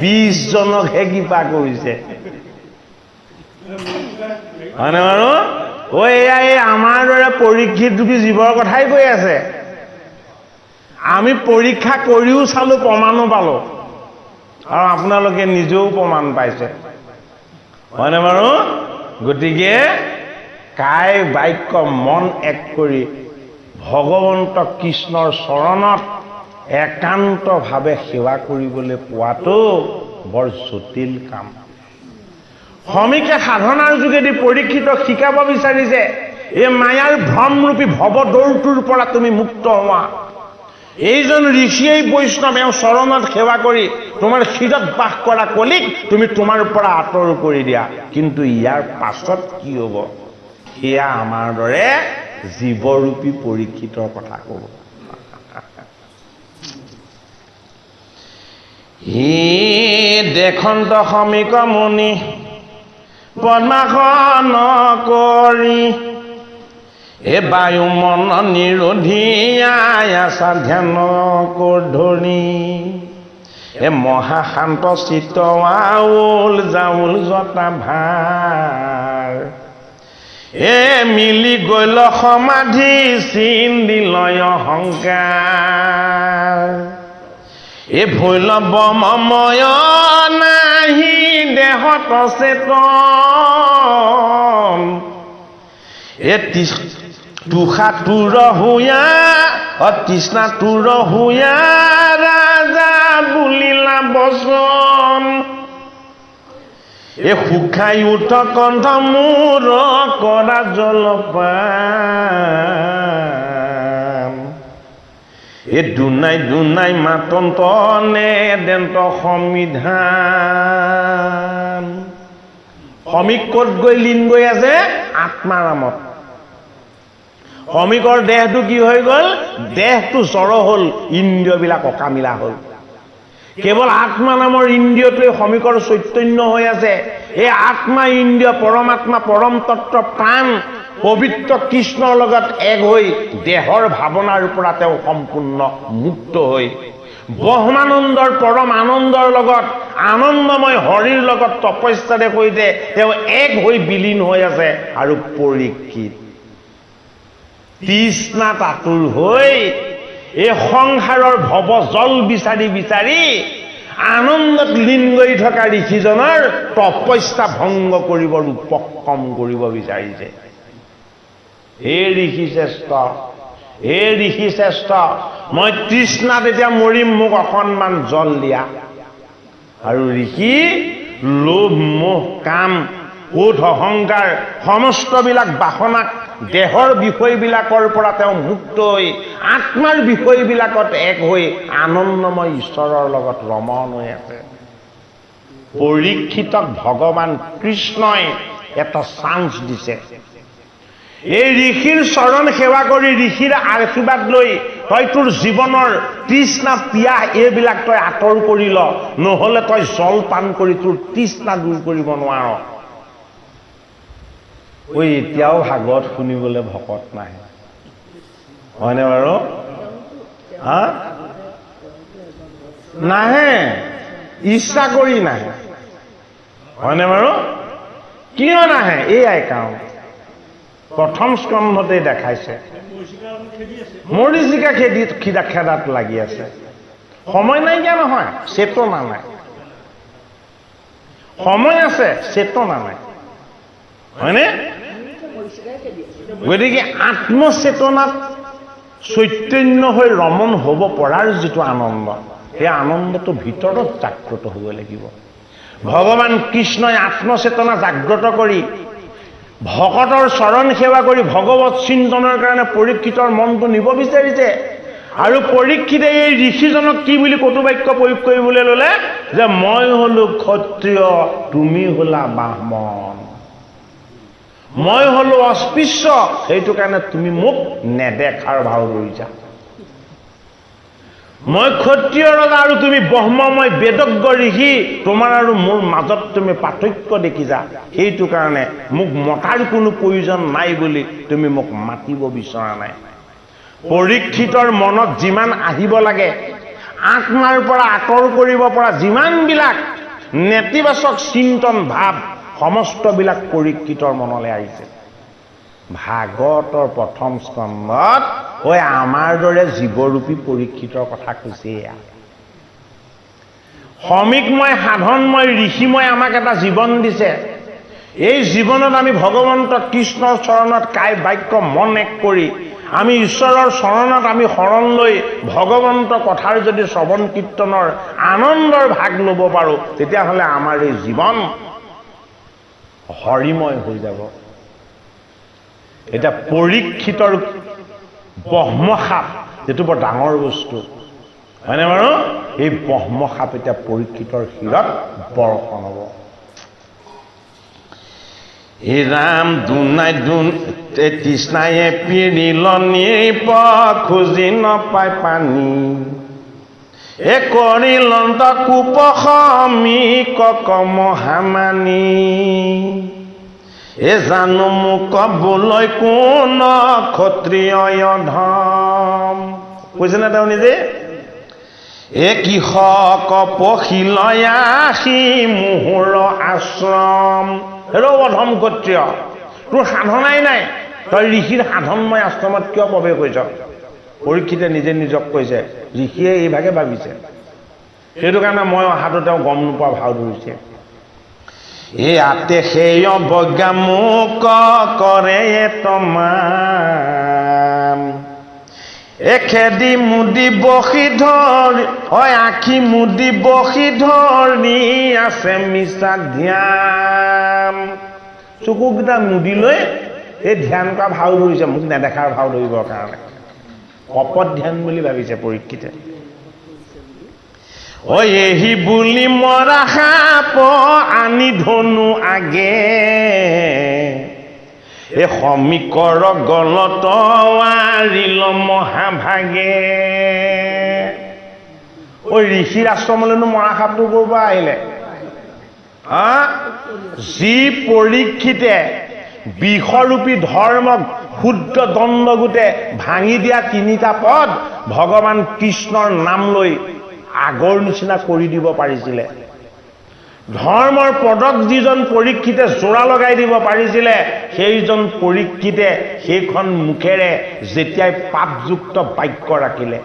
20 জনকহে কৃপা কৰিছে। হয়নে বাৰু? এয়া এই আমাৰ দৰে পৰীক্ষিত ৰূপী জীৱৰ কথাই কৈ আছে। আমি পৰীক্ষা কৰিও চালো, প্ৰমাণো পালো, আৰু আপোনালোকে নিজেও প্ৰমাণ পাইছে। হয়নে বাৰু? গতিকে কায় বাক্য মন এক কৰি ভগৱন্ত কৃষ্ণৰ চৰণত একান্তভাৱে সেৱা কৰিবলৈ পোৱাটো বৰ জটিল কাম। শ্ৰমিকে সাধনাৰ যোগেদি পৰীক্ষিতক শিকাব বিচাৰিছে, এই মায়াৰ ভ্ৰমৰূপী ভৱদৌৰটোৰ পৰা তুমি মুক্ত হোৱা। এইজন ঋষিয়েই বৈষ্ণৱ, এওঁ চৰণত সেৱা কৰি তোমাৰ শিৰত বাস কৰা কলিক তুমি তোমাৰ পৰা আঁতৰ কৰি দিয়া। কিন্তু ইয়াৰ পাছত কি হ'ব, সেয়া আমাৰ দৰে জীৱৰূপী পৰীক্ষিতৰ কথা ক'ব। হি দেশন্ত শ্ৰমিক মুনি পদ্মাসন কৰি, এ বায়ুমন নিৰোধিয়াই আছা ধ্যান ধৰি, এ মহাশান্ত চিত্ত আউল জাউল জতা ভাৰ, এ মিলি গৈল সমাধি চিন দিলয় অহংকাৰ, এ ভৈল ব্ৰহ্মময় নাহি দেহত চেতন, এ তুষা তুৰ হুয়া তৃষ্ণা তুৰ হুয়া ৰাজা বুলিলা বচন, এ শুকাই উঠ কণ্ঠ মূৰ কৰা জলপান, এ দুনাই দুনাই মাতন্ত নে দেন্ত সমিধান। শ্ৰমিক ক'ত গৈ লীন গৈ আছে? আত্মাৰামত। শ্ৰমিকৰ দেহটো কি হৈ গ'ল? দেহটো জড় হ'ল, ইন্দ্ৰিয়বিলাক অকামিলা হ'ল। কেৱল আত্মা নামৰ ইন্দ্ৰিয়টোৱে শ্ৰমিকৰ চৈতন্য হৈ আছে। এই আত্মা ইন্দ্ৰিয় পৰমাত্মা পৰম তত্ত্ব প্ৰাণ পবিত্ৰ কৃষ্ণৰ লগত এক হৈ দেহৰ ভাৱনাৰ পৰা তেওঁ সম্পূৰ্ণ মুক্ত হৈ ব্ৰহ্মানন্দৰ পৰম আনন্দৰ লগত আনন্দময় হৰিৰ লগত তপস্যাৰে সৈতে তেওঁ এক হৈ বিলীন হৈ আছে। আৰু পৰীক্ষিত তৃষ্ণাত আতুৰ হৈ এই সংসাৰৰ ভৱ জল বিচাৰি বিচাৰি আনন্দত লীন কৰি থকা ঋষিজনৰ তপস্যা ভংগ কৰিবৰ উপক্ৰম কৰিব বিচাৰিছে। হে ঋষি শ্ৰেষ্ঠ, হে ঋষি শ্ৰেষ্ঠ, মই তৃষ্ণাত এতিয়া মৰিম, মোক অকণমান জল দিয়া। আৰু ঋষি লোভ মোহ কাম ক্ৰোধ অহংকাৰ সমস্তবিলাক বাসনাক দেহৰ বিষয়বিলাকৰ পৰা তেওঁ মুক্ত হৈ আত্মাৰ বিষয়বিলাকত এক হৈ আনন্দময় ঈশ্বৰৰ লগত ৰমণ হৈ আছে। পৰীক্ষিতক ভগৱান কৃষ্ণই এটা চান্স দিছে। এই ঋষিৰ চৰণ সেৱা কৰি ঋষিৰ আশীৰ্বাদ লৈ তই তোৰ জীৱনৰ তৃষ্ণা পিয়াহ এইবিলাক তই আঁতৰ কৰি ল, নহ'লে তই জল পান কৰি তোৰ তৃষ্ণা দূৰ কৰিব নোৱাৰ। ঐ এতিয়াও ভাগৱত শুনিবলৈ ভকত নাহে, হয়নে বাৰু? হা নাহে, ইচ্ছা কৰি নাহে, হয়নে বাৰু? কিয় নাহে? এয়াই কাৰণ প্ৰথম স্কন্ধতে দেখাইছে মৰীচিকা খেদাত লাগি আছে। সময় নাইকিয়া নহয়, চেতনা নাই। সময় আছে, চেতনা নাই, হয়নে? গতিকে আত্মচেতনাত চৈতন্য হৈ ৰমণ হ'ব পৰাৰ যিটো আনন্দ, সেই আনন্দটো ভিতৰত জাগ্ৰত হ'ব লাগিব। ভগৱান কৃষ্ণই আত্মচেতনা জাগ্ৰত কৰি ভকতৰ চৰণ সেৱা কৰি ভগৱত চিন্তনৰ কাৰণে পৰীক্ষিতৰ মনটো নিব বিচাৰিছে। আৰু পৰীক্ষিতে এই ঋষিজনক কি বুলি কটুবাক্য প্ৰয়োগ কৰিবলৈ ল'লে যে মই হলো ক্ষত্ৰিয়, তুমি হলা ব্ৰাহ্মণ, মই হলো অস্পৃশ্য, সেইটো কাৰণে তুমি মোক নেদেখাৰ ভাও ধৰিছা। মই ক্ষত্ৰিয় ৰজা আৰু তুমি ব্ৰহ্মময় বেদজ্ঞ ঋষি, তোমাৰ আৰু মোৰ মাজত তুমি পাৰ্থক্য দেখিছা, সেইটো কাৰণে মোক মতাৰ কোনো প্ৰয়োজন নাই বুলি তুমি মোক মাতিব বিচৰা নাই। পৰীক্ষিতৰ মনত যিমান আহিব লাগে, আত্মাৰ পৰা আঁতৰ কৰিব পৰা যিমানবিলাক নেতিবাচক চিন্তন ভাৱ, সমস্তবিলাক পৰীক্ষিতৰ মনলৈ আহিছে। ভাগৱতৰ প্ৰথম স্কন্ধত ঐ আমাৰ দৰে জীৱৰূপী পৰীক্ষিতৰ কথা কৈছে। এয়া শ্ৰমিকময় সাধনময় ঋষিময় আমাক এটা জীৱন দিছে। এই জীৱনত আমি ভগৱন্ত কৃষ্ণৰ চৰণত কায় বাক্য মন এক কৰি আমি ঈশ্বৰৰ চৰণত আমি শৰণ লৈ ভগৱন্ত কথাৰ যদি শ্ৰৱণ কীৰ্তনৰ আনন্দৰ ভাগ ল'ব পাৰোঁ, তেতিয়াহ'লে আমাৰ এই জীৱন হৰিময় হৈ যাব। এতিয়া পৰীক্ষিতৰ ব্ৰহ্মসাপ, এইটো বৰ ডাঙৰ বস্তু, হয়নে বাৰু? এই ব্ৰহ্মসাপ এতিয়া পৰীক্ষিতৰ শিৰত বৰ্ষণ হ'ব। হে ৰাম দুনাই তৃষ্ণায়ে পিৰিল নিপ খুজি নপাই পানী, এ কৰিল কূপ শ্ৰমিক মহামানী, এ জানো মোক বোলৈ কোন ক্ষত্ৰিয় ধম। কৈছেনে তেওঁ নিজে? এ কৃষক পখিলয় আহি মোহৰ আশ্ৰম, হেৰ অধম ক্ষত্ৰিয়, তোৰ সাধনাই নাই, তই ঋষিৰ সাধনময় আশ্ৰমত কিয় প্ৰৱেশ কৰিছ? পৰীক্ষিতে নিজে নিজক কৈছে, ঋষিয়ে এইভাগে ভাবিছে, সেইটো কাৰণে মই অহাটো তেওঁ গম নোপোৱা ভাও ধৰিছে। ইয়াতে সেই অৱজ্ঞা মোক কৰে তমান, এখেদি মুদি বসি ধৰ হয় আখি মুদি বসি ধৰি আছে মিছা ধ্যান। চকুকেইটা মুদি লৈ এই ধ্যান কৰা ভাও ধৰিছে, মোক নেদেখাৰ ভাও ধৰিবৰ কাৰণে। কপট ধ্যান বুলি ভাবিছে পৰীক্ষিতে। এহি বুলি মৰা সাপ আনি ধনু আগে, এ শ্ৰমিকৰ গলত আৰিল মহাভাগে। ঋষিৰ আশ্ৰমলৈনো মৰা সাপটো ক'ৰ পৰা আহিলে? যি পৰীক্ষিতে বিষৰূপী ধৰ্মক ক্ষুদ্ৰ দণ্ড গোটে ভাঙি দিয়া তিনিটা পদ ভগৱান কৃষ্ণৰ নাম লৈ আগৰ নিচিনা কৰি দিব পাৰিছিলে। ধৰ্মৰ পদক যিজন পৰীক্ষিতে জোৰা লগাই দিব পাৰিছিলে, সেইজন পৰীক্ষিতে সেইখন মুখেৰে যেতিয়াই পাপযুক্ত বাক্য ৰাখিলে,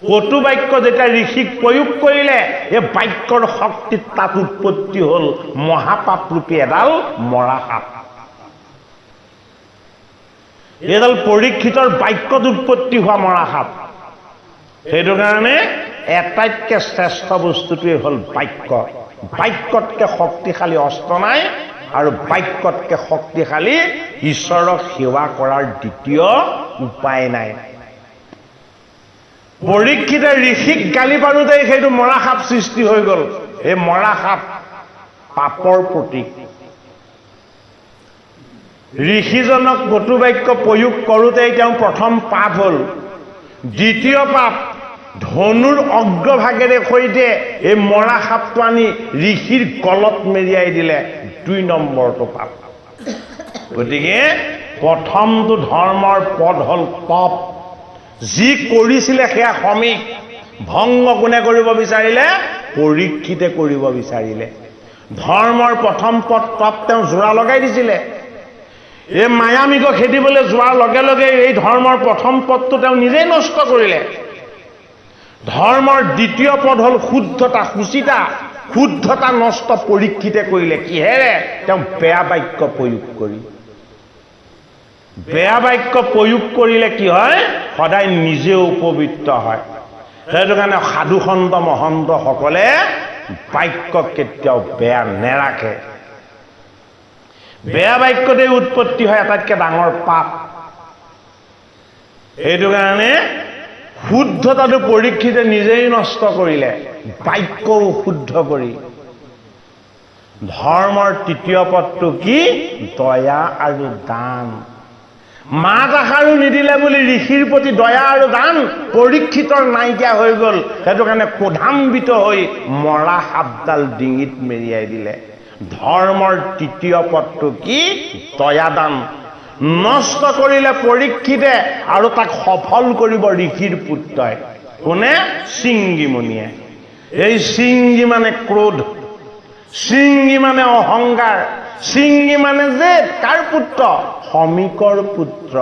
কটু বাক্য যেতিয়া ঋষিক প্ৰয়োগ কৰিলে, এই বাক্যৰ শক্তিত তাত উৎপত্তি হ'ল মহাপাপৰূপী এডাল মৰা সাপ। এইডাল পৰীক্ষিতৰ বাক্যত উৎপত্তি হোৱা মৰা সাপ। সেইটো কাৰণে এটাইতকৈ শ্ৰেষ্ঠ বস্তুটোৱে হ'ল বাক্য। বাক্যতকৈ শক্তিশালী অস্ত্ৰ নাই, আৰু বাক্যতকৈ শক্তিশালী ঈশ্বৰক সেৱা কৰাৰ দ্বিতীয় উপায় নাই। পৰীক্ষিতে ঋষিক গালি পাৰোঁতে সেইটো মৰা সাপ সৃষ্টি হৈ গ'ল। এই মৰা সাপ পাপৰ প্ৰতীক। ঋষিজনক কটু বাক্য প্ৰয়োগ কৰোঁতেই তেওঁ প্ৰথম পাপ হ'ল। দ্বিতীয় পাপ, ধনুৰ অগ্ৰভাগেৰে সৈতে এই মৰা সাপটো আনি ঋষিৰ গলত মেৰিয়াই দিলে, 2 নম্বৰটো পাপ। গতিকে প্ৰথমটো ধৰ্মৰ পদ হ'ল তপ। যি কৰিছিলে সেয়া সমীক, ভংগ কোনে কৰিব বিচাৰিলে? পৰীক্ষিতে কৰিব বিচাৰিলে। ধৰ্মৰ প্ৰথম পদ তপ তেওঁ জোৰা লগাই দিছিলে। এই মায়ামিক খেদিবলৈ যোৱাৰ লগে লগে এই ধৰ্মৰ প্ৰথম পদটো তেওঁ নিজেই নষ্ট কৰিলে। ধৰ্মৰ দ্বিতীয় পদ হ'ল শুদ্ধতা, সুচিতা। শুদ্ধতা নষ্ট পৰীক্ষিতে কৰিলে। কিহেৰে? তেওঁ বেয়া বাক্য প্ৰয়োগ কৰি। বেয়া বাক্য প্ৰয়োগ কৰিলে কি হয়? সদায় নিজে উপবৃত্ত হয়। সেইটো কাৰণে সাধু সন্ত মহন্তসকলে বাক্য কেতিয়াও বেয়া নেৰাখে। বেয়া বাক্যতে উৎপত্তি হয় আটাইতকৈ ডাঙৰ পাপ। সেইটো কাৰণে শুদ্ধতাটো পৰীক্ষিতে নিজেই নষ্ট কৰিলে, বাক্যও শুদ্ধ কৰি। ধৰ্মৰ তৃতীয় পদটো কি? দয়া আৰু দান। মাত এষাৰো নিদিলে বুলি ঋষিৰ প্ৰতি দয়া আৰু দান পৰীক্ষিতৰ নাইকিয়া হৈ গ'ল। সেইটো কাৰণে ক্ৰোধান্বিত হৈ মৰা সাপডাল ডিঙিত মেৰিয়াই দিলে। ধৰ্মৰ তৃতীয় পদটো কি? দয়া দান। নষ্ট কৰিলে পৰীক্ষিতে আৰু তাক সফল কৰিব ঋষিৰ পুত্ৰই। কোনে? শৃংগীমুনিয়ে। এই শৃংগী মানে ক্ৰোধ, শৃংগী মানে অহংকাৰ, শৃংগী মানে জেদ। কাৰ পুত্ৰ? সমীকৰ পুত্ৰ।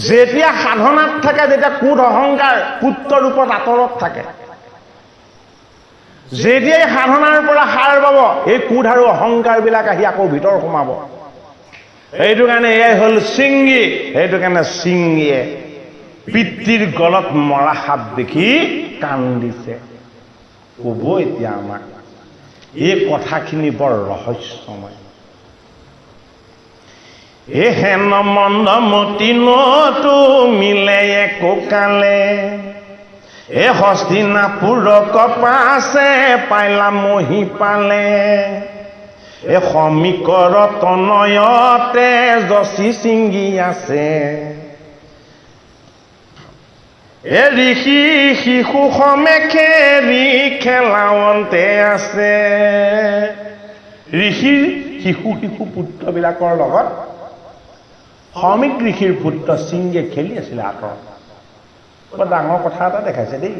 যেতিয়া সাধনাত থাকে তেতিয়া ক্ৰোধ অহংকাৰ পুত্ৰ ৰূপত আঁতৰত থাকে। যেতিয়াই সাধনাৰ পৰা সাৰ পাব এই ক্ৰোধ আৰু অহংকাৰবিলাক আহি আকৌ ভিতৰ সোমাব। সেইটো কাৰণে এয়াই হ'ল শৃংগী। সেইটো কাৰণে শৃংগীয়ে পিতৃৰ গলত মৰা সাপ দেখি কান্দিছে। ক'ব এতিয়া আমাক এই কথাখিনি বৰ ৰহস্যময়। এ হেন মন্দমতি নতু মিলে একো কালে, এ হস্তিনাপুৰক পাছে পাইলা মহি পালে, এ সমীকৰ তনয়তে যচি চিংগি আছে, এ ঋষি শিশু সমেখেৰি খেলাৱন্তে আছে। ঋষিৰ শিশু পুত্ৰবিলাকৰ লগত সমীক ঋষিৰ পুত্ৰ সিংগে খেলি আছিলে আঁতৰত। বৰ ডাঙৰ কথা এটা দেখাইছে দেই,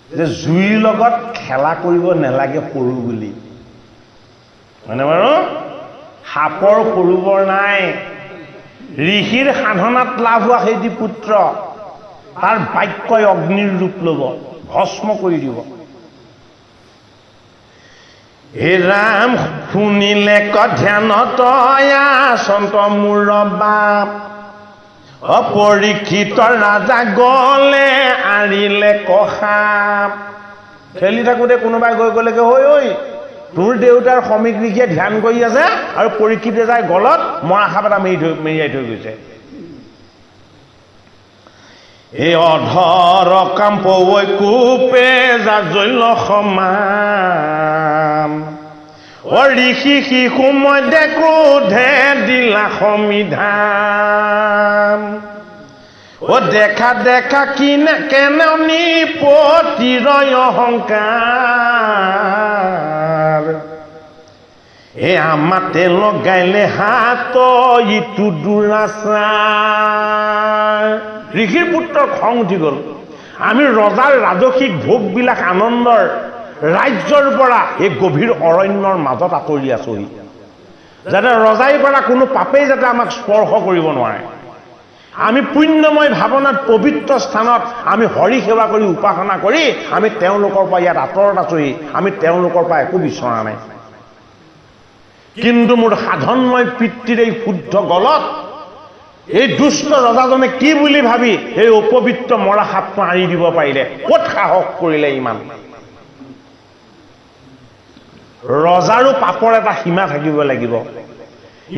যে জুইৰ লগত খেলা কৰিব নালাগে সৰু বুলি। হয়নে বাৰু? সাপৰ সৰু বৰ নাই। ঋষিৰ সাধনাত লাভ হোৱা সেই পুত্ৰ, তাৰ বাক্যই অগ্নিৰ ৰূপ ল'ব, ভস্ম কৰি দিব। হে ৰাম শুনিলে ধ্যানত আচন্ত মূৰ বাপ, অপৰীক্ষিত ৰাজা গলে আঁৰিলে কসাপ। খেলি থাকোঁতে কোনোবাই গৈ গ'লেগে, ঐ তোৰ দেউতাৰ সমীক ঋষিয়ে ধ্যান কৰি আছে আৰু পৰীক্ষিতে যায় গলত মৰা সাপ এটা মেৰিয়াই থৈ গৈছে। এই অধৰ কাম্পৈ কোপে জাজৈল সমান, অ ঋষি শিশু মধ্যে ক্ৰোধে দিলা সমিধান, ও দেখা দেখা কিনে কেনে নিপতিৰ অহংকাৰ, এ আমাতে লগাইলে হাত ইটো দুৰাচাৰ। ঋষিৰ পুত্ৰৰ খং উঠি গ'ল। আমি ৰজাৰ ৰাজসিক ভোগবিলাক আনন্দৰ ৰাজ্যৰ পৰা এই গভীৰ অৰণ্যৰ মাজত আঁতৰি আছোহি, যাতে ৰজাই পৰা কোনো পাপেই যাতে আমাক স্পৰ্শ কৰিব নোৱাৰে। আমি পুণ্যময় ভাৱনাত পবিত্ৰ স্থানত আমি হৰি সেৱা কৰি উপাসনা কৰি আমি তেওঁলোকৰ পৰা ইয়াত আঁতৰত আছোহি। আমি তেওঁলোকৰ পৰা একো বিচৰা নাই। কিন্তু মোৰ সাধনময় পিতৃৰ এই শুদ্ধ গলত এই দুষ্ট ৰজাজনে কি বুলি ভাবি এই অপবিত্ৰ মৰা সাপটো আঁৰি দিব পাৰিলে? ক'ত সাহস কৰিলে ইমান? ৰজাৰো পাপৰ এটা সীমা থাকিব লাগিব।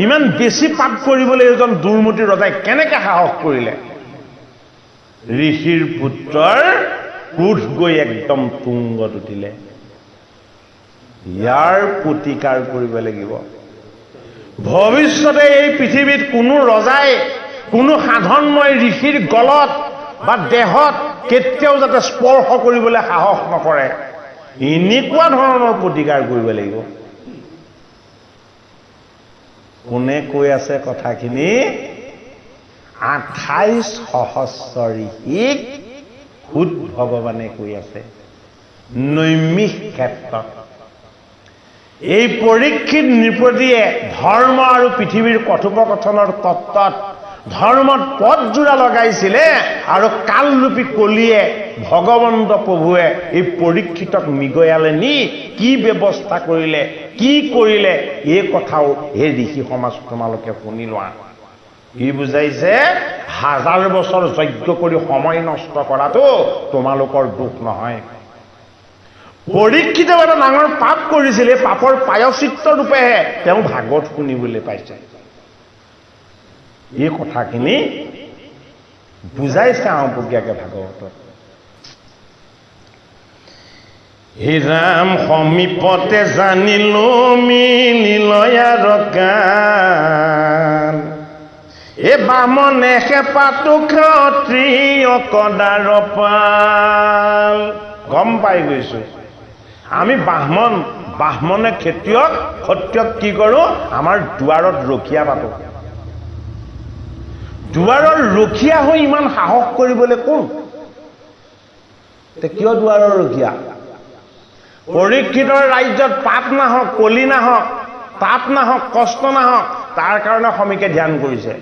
ইমান বেছি পাপ কৰিবলৈ এজন দুৰ্মতি ৰজাই কেনেকে সাহস কৰিলে? ঋষিৰ পুত্ৰৰ ক্ৰোধ গৈ একদম তুংগত উঠিলে। ইয়াৰ প্ৰতিকাৰ কৰিব লাগিব। ভৱিষ্যতে এই পৃথিৱীত কোনো ৰজাই কোনো সাধনময় ঋষিৰ গলত বা দেহত কেতিয়াও যাতে স্পৰ্শ কৰিবলৈ সাহস নকৰে, এনেকুৱা ধৰণৰ প্ৰতিকাৰ কৰিব লাগিব। কোনে কৈ আছে কথাখিনি? 28 সহস্ৰ ঋষিক খুদ ভগৱানে কৈ আছে নৈমিষ ক্ষেত্ৰত। এই পৰীক্ষিত নৃপতিয়ে ধৰ্ম আৰু পৃথিৱীৰ কথোপকথনৰ তত্ত্বত ধৰ্মত পদযোৰা লগাইছিলে আৰু কালৰূপী কলিয়ে ভগৱন্ত প্ৰভুৱে এই পৰীক্ষিতক মৃগয়ালে নি কি ব্যৱস্থা কৰিলে, কি কৰিলে, এই কথাও এই ঋষি সমাজ তোমালোকে শুনি লোৱা। কি বুজাইছে? 1000 বছৰ যজ্ঞ কৰি সময় নষ্ট কৰাটো তোমালোকৰ দুখ নহয়। পৰীক্ষিতেও এটা ডাঙৰ পাপ কৰিছিল, এই পাপৰ প্ৰায়শ্চিত্ত ৰূপেহে তেওঁ ভাগৱত শুনিবলৈ পাইছে। এই কথাখিনি বুজাইছে আওপকীয়াকে ভাগৱতত। হে ৰাম সমীপতে জানিলো মিলিলয়াৰ কাল, এ বামনে খেপাতো ক্ষত্ৰিয় কদাৰ পাল। গম পাই গৈছো আমি বাহ্মণে খেতিয়ক, ক্ষত্ৰিয়ক কি কৰো? আমাৰ দুৱাৰত ৰখীয়া পাতো। দুৱাৰৰ ৰখীয়া হৈ ইমান সাহস কৰিবলৈ কোন? কিয় দুৱাৰৰ ৰখীয়া? পৰীক্ষিতৰ ৰাজ্যত পাপ নাহক, কলি নাহক, তাপ নাহক, কষ্ট নাহক, তাৰ কাৰণে সমীকে ধ্যান কৰিছে।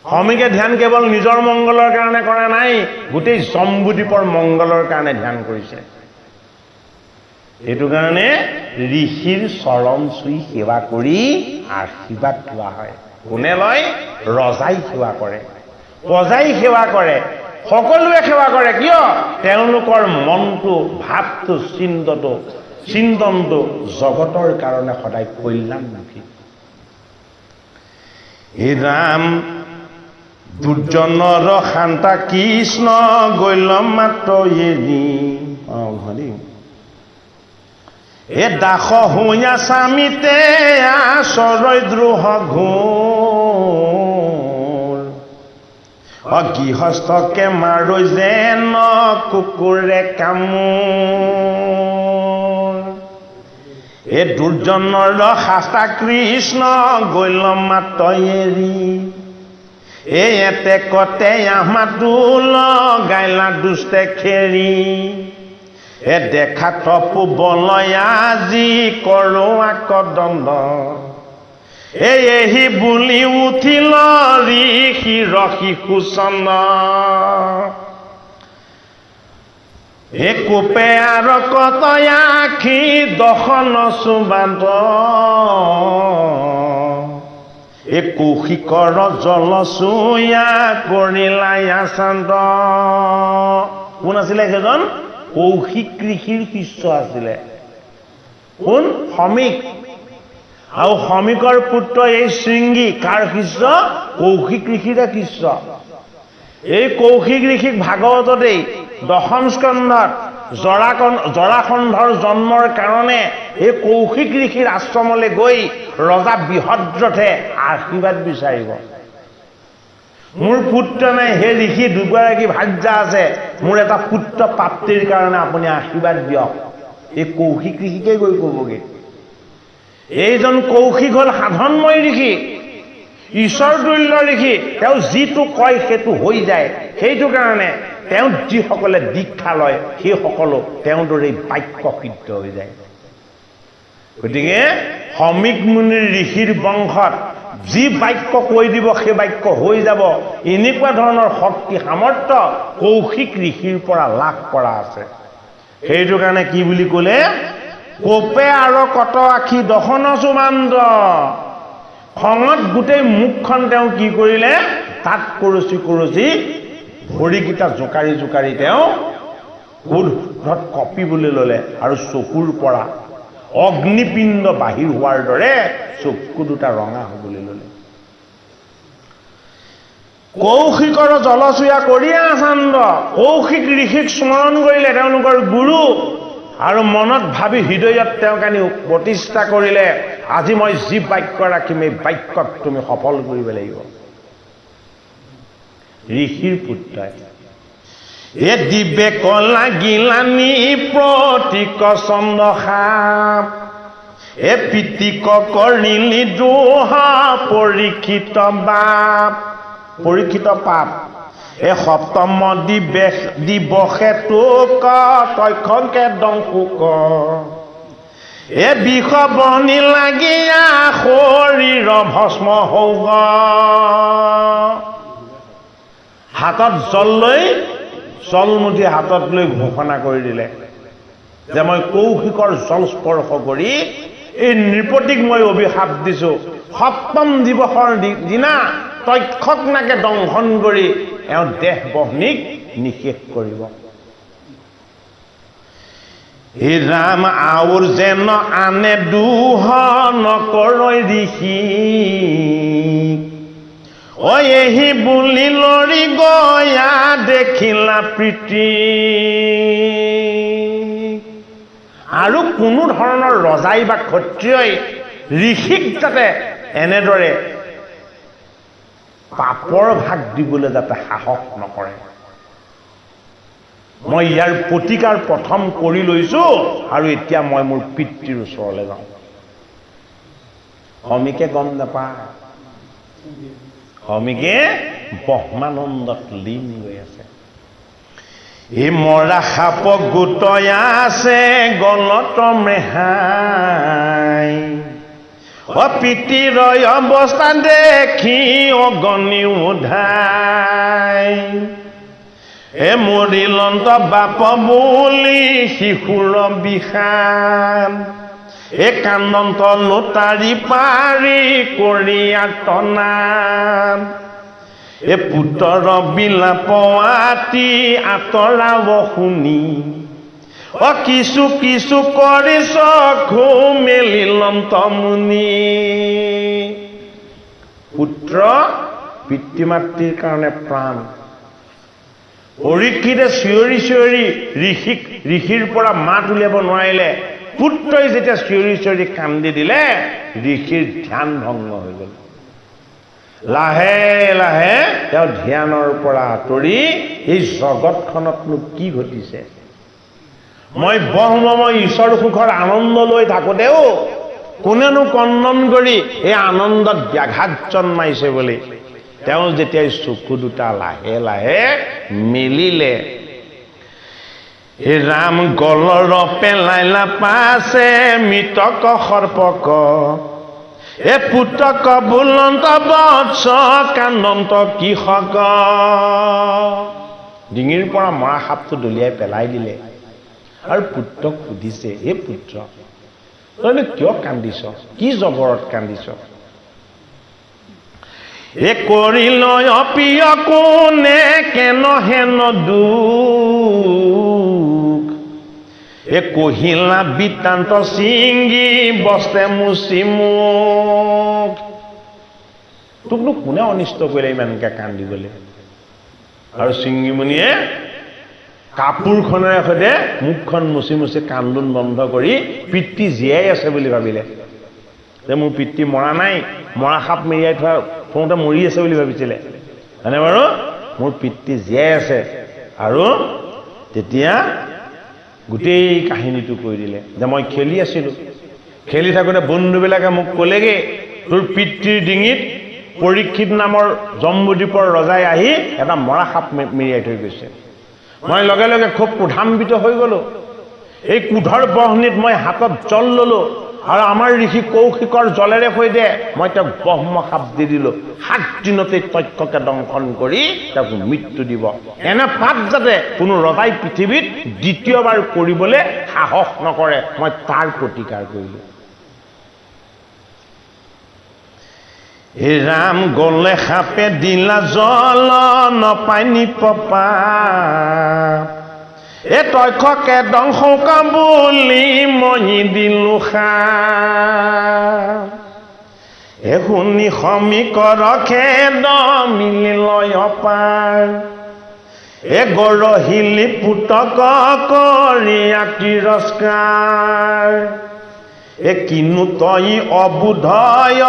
সমীকে ধ্যান কেৱল নিজৰ মংগলৰ কাৰণে কৰা নাই, গোটেই জম্বুদ্বীপৰ মংগলৰ কাৰণে ধ্যান কৰিছে। এইটো কাৰণে ঋষিৰ চৰণ চুই সেৱা কৰি আশীৰ্বাদ লোৱা হয়। কোনে লয়? ৰজাই সেৱা কৰে, প্ৰজাই সেৱা কৰে, সকলোৱে সেৱা কৰে। কিয়? তেওঁলোকৰ মনটো, ভাৱটো, চিন্তনটো জগতৰ কাৰণে সদায় কল্যাণমুখী। হে ৰাম দুৰ্জনৰ শান্তা কৃষ্ণ গৈল মাত্ৰ এৰি, এ দাস হুঞা স্বামীতে আচৰয় দ্ৰোহ ঘোৰ, গৃহস্থকে মাৰো যেন কুকুৰে কামোৰ। এ দুৰ্জনৰ শাস্তা কৃষ্ণ গৈল মাত্ৰ এৰি, এই এতে কতে আমাতো লগাইলা দুষ্টে খেৰি, এ দেখা তপু বলয় আজি কৰো আকদণ্ড, এই বুলি উঠিল ঋষি ৰসি সুচন্দ। এ কোপে আৰু কত আখি দশন সুবাদ, এ কৌশিকৰ জল চুয়া কৰিলাই আচান্দ। কোন আছিলে সেইজন? কৌশিক ঋষিৰ শিষ্য আছিলে। কোন? সমীক। আৰু সমীকৰ পুত্ৰ এই শৃংগী কাৰ শিষ্য? কৌশিক ঋষিৰে শিষ্য। এই কৌশিক ঋষিক ভাগৱততেই 10ম স্কন্ধত জৰাসন্ধৰ জন্মৰ কাৰণে এই কৌশিক ঋষিৰ আশ্ৰমলৈ গৈ ৰজা বৃহদ্ৰথে আশীৰ্বাদ বিচাৰিব। মোৰ পুত্ৰ নাই, হে ঋষি দুগৰাকী ভাৰ্যা আছে, মোৰ এটা পুত্ৰ প্ৰাপ্তিৰ কাৰণে আপুনি আশীৰ্বাদ দিয়ক। এই কৌশিক ঋষিকে গৈ ক'বগৈ। এইজন কৌশিক হ'ল সাধনময় ঋষি, ঈশ্বৰ তুল্য ঋষি। তেওঁ যিটো কয় সেইটো হৈ যায়। সেইটো কাৰণে তেওঁ যিসকলে দীক্ষা লয় সেইসকলো তেওঁৰ দৰে বাক্য সিদ্ধ হৈ যায়। গতিকে সমীক মুনিৰ ঋষিৰ বংশত যি বাক্য কৈ দিব সেই বাক্য হৈ যাব, এনেকুৱা ধৰণৰ শক্তি সামৰ্থ্য কৌশিক ঋষিৰ পৰা লাভ কৰা আছে। সেইটো কাৰণে কি বুলি ক'লে? কোপে আৰু কত আখি দশন সুমান্দ। খঙত গোটেই মুখখন তেওঁ কি কৰিলে? তাত কৰচি ভৰিকেইটা জোকাৰি তেওঁ ক্ৰোধত কঁপিবলৈ ল'লে আৰু চকুৰ পৰা অগ্নিপিণ্ড বাহিৰ হোৱাৰ দৰে চকু দুটা ৰঙা হ'বলৈ ল'লে। কৌশিকৰ জলচুয়া কৰিয়া আচান্দ। কৌশিক ঋষিক স্মৰণ কৰিলে, তেওঁলোকৰ গুৰু আৰু মনত ভাবি হৃদয়ত তেওঁক আনি প্ৰতিষ্ঠা কৰিলে আজি মই যি বাক্য ৰাখিম এই বাক্যক তুমি সফল কৰিব লাগিব। ঋষিৰ পুত্ৰই এ দিবে লাগিলানি প্ৰতীক চন্দ্ৰসাপ এ পিতিক কৰিলি দোহা পৰীক্ষিত বাপ পৰীক্ষিত পাপ এ সপ্তম দিৱসে তোক তক্ষকে দংশুক এ বিষ বনি লাগিয়া শৰীৰ ভস্ম হৌগ হাতত জলমুঠি হাতত লৈ ঘোষণা কৰি দিলে যে মই কৌশিকৰ জল স্পৰ্শ কৰি এই নৃপতিক মই অভিশাপ দিছো সপ্তম দিৱসৰ দিনা তক্ষক নাকে দংশন কৰি এওঁ দেহ বহ্নিক নিষেধ কৰিব। হে ৰাম আউৰ যেন আনে দুহ নকৰৈ ঋষি ঐ এহি বুলি লৰি গয়া দেখিলা প্ৰীতি। আৰু কোনো ধৰণৰ ৰজাই বা ক্ষত্ৰিয়ই ঋষিক যাতে এনেদৰে পাপৰ ভাগ দিবলৈ যাতে সাহস নকৰে। মই ইয়াৰ প্ৰতিকাৰ প্ৰথম কৰি লৈছো আৰু এতিয়া মই মোৰ পিতৃৰ ওচৰলৈ যাওঁ। শমিকে গম নাপায়, শমিকে ব্ৰহ্মানন্দত লীন হৈ আছে। এই মৰা সাপ গোটই আছে গলত মেহাই পিতৃৰ অৱস্থা দেখি অগনি উধাই এ মৰিলন্ত বাপ বুলি শিশুৰ বিষান এ কান্দন্ত লোটাৰি পাৰি কৰি আতনাম এ পুত্ৰৰ বিলাপ আতি আঁতৰাব শুনি কিছু কিছু কৰিছ ঘুমেলিলন্ত মুনি। পুত্ৰ পিতৃ মাতৃৰ কাৰণে প্ৰাণ। পৰীক্ষিতে চিঞৰি চিঞৰি ঋষিৰ পৰা মাত উলিয়াব নোৱাৰিলে। পুত্ৰই যেতিয়া চিঞৰি চিঞৰি কান্দি দিলে ঋষিৰ ধ্যান ভংগ হৈ গ'ল। লাহে লাহে তেওঁ ধ্যানৰ পৰা আঁতৰি এই জগতখনতনো কি ঘটিছে, মই ব্ৰহ্মময় ঈশ্বৰ সুখৰ আনন্দ লৈ থাকোঁতেও কোনেনো কন্দন কৰি এই আনন্দত ব্যাঘাত জন্মাইছে বুলি তেওঁ যেতিয়া চকু দুটা লাহে লাহে মেলিলে ৰাম গলৰ পেলাইলা পাছে মৃতক সৰ্পক এ পুতক বুলন্ত বৎস কান্দন্ত কৃষক। ডিঙিৰ পৰা মৰা সাপটো দলিয়াই পেলাই দিলে আৰু পুত্ৰক সুধিছে, হে পুত্ৰ তইনো কিয় কান্দিছ, কি জবৰত কান্দিছ? এ কৰিল অপ্ৰিয় কোনে কেন হেন দুখ এ কহিলা বৃত্তান্ত চিংগি বস্তে মুচি মুখ। তোকনো কোনে অনিষ্ট কৰিলে ইমানকে কান্দিবলৈ? আৰু চিংগিমুনিয়ে কাপোৰখনেৰে সৈতে মুখখন মুচি মুচি কান্দোন বন্ধ কৰি পিতৃ জীয়াই আছে বুলি ভাবিলে যে মোৰ পিতৃ মৰা নাই, মৰা সাপ মেৰিয়াই থওঁতে মৰি আছে বুলি ভাবিছিলে, হয়নে বাৰু? মোৰ পিতৃ জীয়াই আছে। আৰু তেতিয়া গোটেই কাহিনীটো কৈ দিলে যে মই খেলি আছিলোঁ, খেলি থাকোঁতে বন্ধুবিলাকে মোক ক'লেগৈ তোৰ পিতৃৰ ডিঙিত পৰীক্ষিত নামৰ জম্বুদ্বীপৰ ৰজাই আহি এটা মৰা সাপ মেৰিয়াই থৈ গৈছে। মই লগে লগে খুব ক্ৰোধান্বিত হৈ গ'লো। এই ক্ৰোধৰ বহ্নিত মই হাতত জল ল'লোঁ আৰু আমাৰ ঋষি কৌশিকৰ জলেৰে সৈতে মই তেওঁক ব্ৰহ্ম সাপ দি দিলোঁ। 7 দিনতেই তক্ষকে দংশন কৰি তেওঁক মৃত্যু দিব। এনে পাপ যাতে কোনো ৰজাই পৃথিৱীত দ্বিতীয়বাৰ কৰিবলৈ সাহস নকৰে, মই তাৰ প্ৰতিকাৰ কৰিলোঁ। হে ৰাম গলে সাপে দিলা জল নপাই নিপপা এ তক্ষকে দংশক বুলি মই দিলো এ শুনি সমীকৰ খেদ মিলিল অপাৰ গৰহিলি পুতক কৰিয়া তিৰস্কাৰ কিনো তই অবুধয়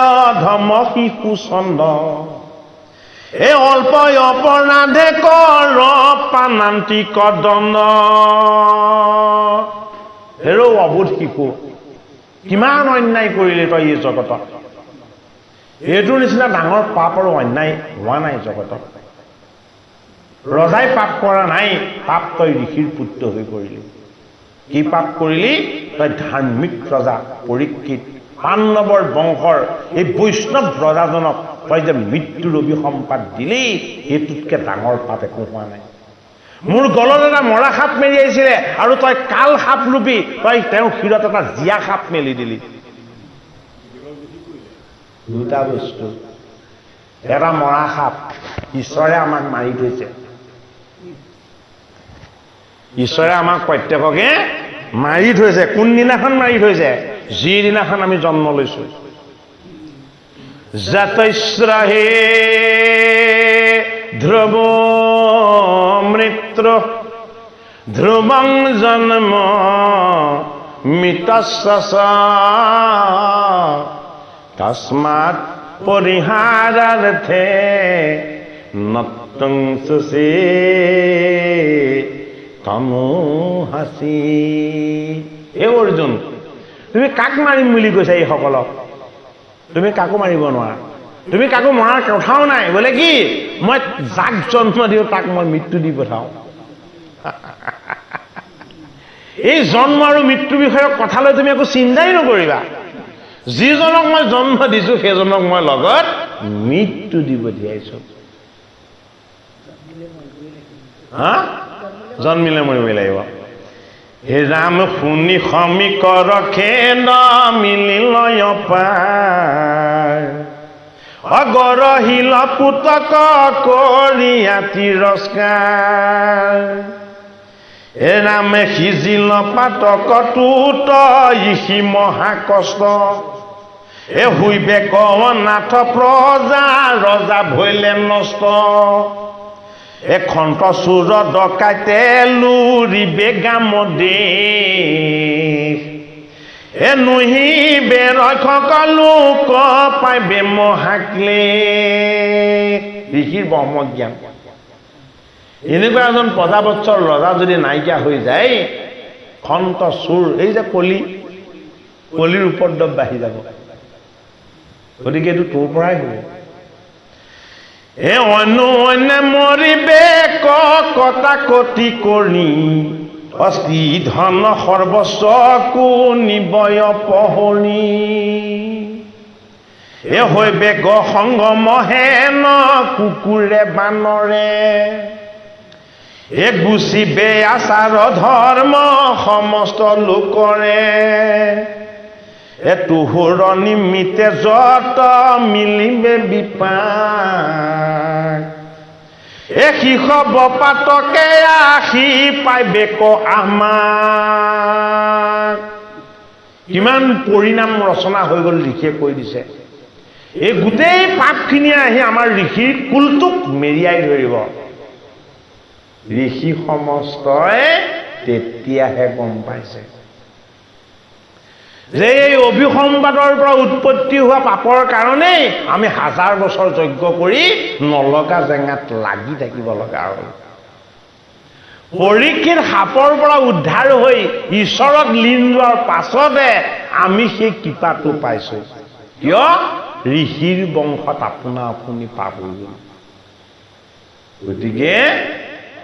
ধম শিশু চন্দ অল্প অপৰাধে কৰ প্ৰাণান্তিক দণ্ড হেৰৌ অবুধ শিশু কিমান অন্যায় কৰিলে তই এই জগতত এইটোৰ নিচিনা ডাঙৰ পাপ আৰু অন্যায় হোৱা নাই জগতত ৰজাই পাপ কৰা নাই পাপ তই ঋষিৰ পুত্ৰ হৈ কৰিলি কি পাপ কৰিলি তই ধাৰ্মিক ৰজা পৰীক্ষিত পাণ্ডৱৰ বংশৰ এই বৈষ্ণৱ ৰজাজনক তই যে মৃত্যুৰ অভিসম্পাত দিলি এইটোতকে ডাঙৰ পাপ একো হোৱা নাই মোৰ গলত এটা মৰা সাপ মেৰিয়াইছিলে আৰু তই কাল সাপ ৰূপী তই তেওঁৰ শিৰত এটা জীয়া সাপ মেলি দিলি দুটা বস্তু এটা মৰা সাপ ঈশ্বৰে আমাক মাৰি থৈছে ঈশ্বৰে আমাক প্ৰত্যেককে মাৰি থৈছে কোনদিনাখন মাৰি থৈছে যিদিনাখন আমি জন্ম লৈছো জাতস্ৰাহে ধ্ৰুৱ মৃত্যু ধ্ৰুৱং জন্ম মৃতস্য তস্মাৎ পৰিহাৰাৰ্থে নতুং সুষে তমো হাসি হে অৰ্জুন তুমি কাক মাৰিম বুলি কৈছা এই সকলক তুমি কাকো মাৰিব নোৱাৰা তুমি কাকো মৰাৰ কথাও নাই বোলে কি মই যাক জন্ম দিওঁ তাক মই মৃত্যু দি পঠাওঁ এই জন্ম আৰু মৃত্যু বিষয়ক কথালৈ তুমি একো চিন্তাই নকৰিবা যিজনক মই জন্ম দিছো সেইজনক মই লগত মৃত্যু দি পঠিয়াইছো হা জন্মিলে মৰিবই লাগিব হে ৰাম শুনি সমীকৰ খেদ মিলিলয় পাৰ অগৰহিল পুতক কৰিয়া তিৰস্কাৰ হে ৰামে সিজিল পাতক টুট ইসি মহা কষ্ট হুইবে নাথ প্ৰজা ৰজা ভৈলে নষ্ট খন্ত চুৰ ডকাইতে লুৰিবে গাম দেশ নুহিবে ৰক্ষক লোক পাইবে মহাক্লে ঋষিৰ ব্ৰহ্মজ্ঞান এনেকুৱা এজন প্ৰজাবৎসৰ ৰজা যদি নাইকিয়া হৈ যায় খন্ত চুৰ এই যে কলিৰ উপদ্ৰৱ বাঢ়ি যাব গতিকে এইটো তোৰ পৰাই হ'ব অন্য মৰিবে কটা কটি কৰি অস্থি ধন সৰ্বস্ব নিবয় পহৰি হৈবে সংগম হেন কুকুৰে বানৰে গুচিবে আচাৰ ধৰ্ম সমস্ত লোকৰে তুহুৰ নিমিত্তে যত মিলিবে বিপাক শিশব পাতকে আহি পাইবে ক আমাক কিমান পৰিণাম ৰচনা হৈ গ'ল ঋষিয়ে কৈ দিছে এই গোটেই পাপখিনি আহি আমাৰ ঋষিৰ কুলটোক মেৰিয়াই ধৰিব ঋষি সমস্তই তেতিয়াহে গম পাইছে যে এই অভিসম্বাদৰ পৰা উৎপত্তি হোৱা পাপৰ কাৰণেই আমি হাজাৰ বছৰ যজ্ঞ কৰি নলগা জেঙাত লাগি থাকিব লগা হ'ল পৰীক্ষিত সাপৰ পৰা উদ্ধাৰ হৈ ঈশ্বৰক লীন যোৱাৰ পাছতে আমি সেই কৃপাটো পাইছো কিয় ঋষিৰ বংশত আপোনা আপুনি পাপ হৈ গ'ল গতিকে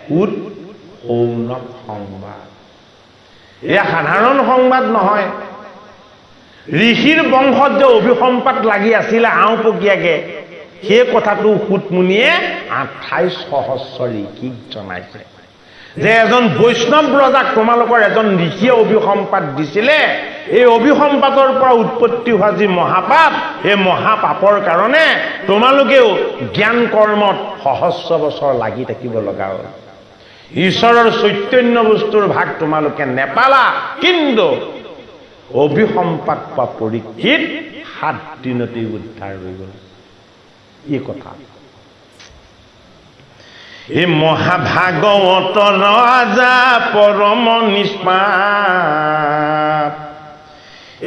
সৌনক সংবাদ এয়া সাধাৰণ সংবাদ নহয় ঋষিৰ বংশত যে অভিসম্পাত লাগি আছিলে আওপকীয়াকে সেই কথাটো সুতমুনিয়ে 28 সহস্ৰ ঋষিক জনাইছে যে এজন বৈষ্ণৱ ৰজাক তোমালোকৰ এজন ঋষিয়ে অভিসম্পাত দিছিলে এই অভিসম্পাতৰ পৰা উৎপত্তি হোৱা যি মহাপাপ এই মহাপাপৰ কাৰণে তোমালোকেও জ্ঞান কৰ্মত সহস্ৰ বছৰ লাগি থাকিব লগা হ'ল ঈশ্বৰৰ চৈতন্য বস্তুৰ ভাগ তোমালোকে নেপালা কিন্তু অভিসম্পাত বা পৰীক্ষিত 7 দিনতেই উদ্ধাৰ হৈ গ'ল এই কথা এই মহাভাগৱত ৰজা পৰম নিষ্পাপ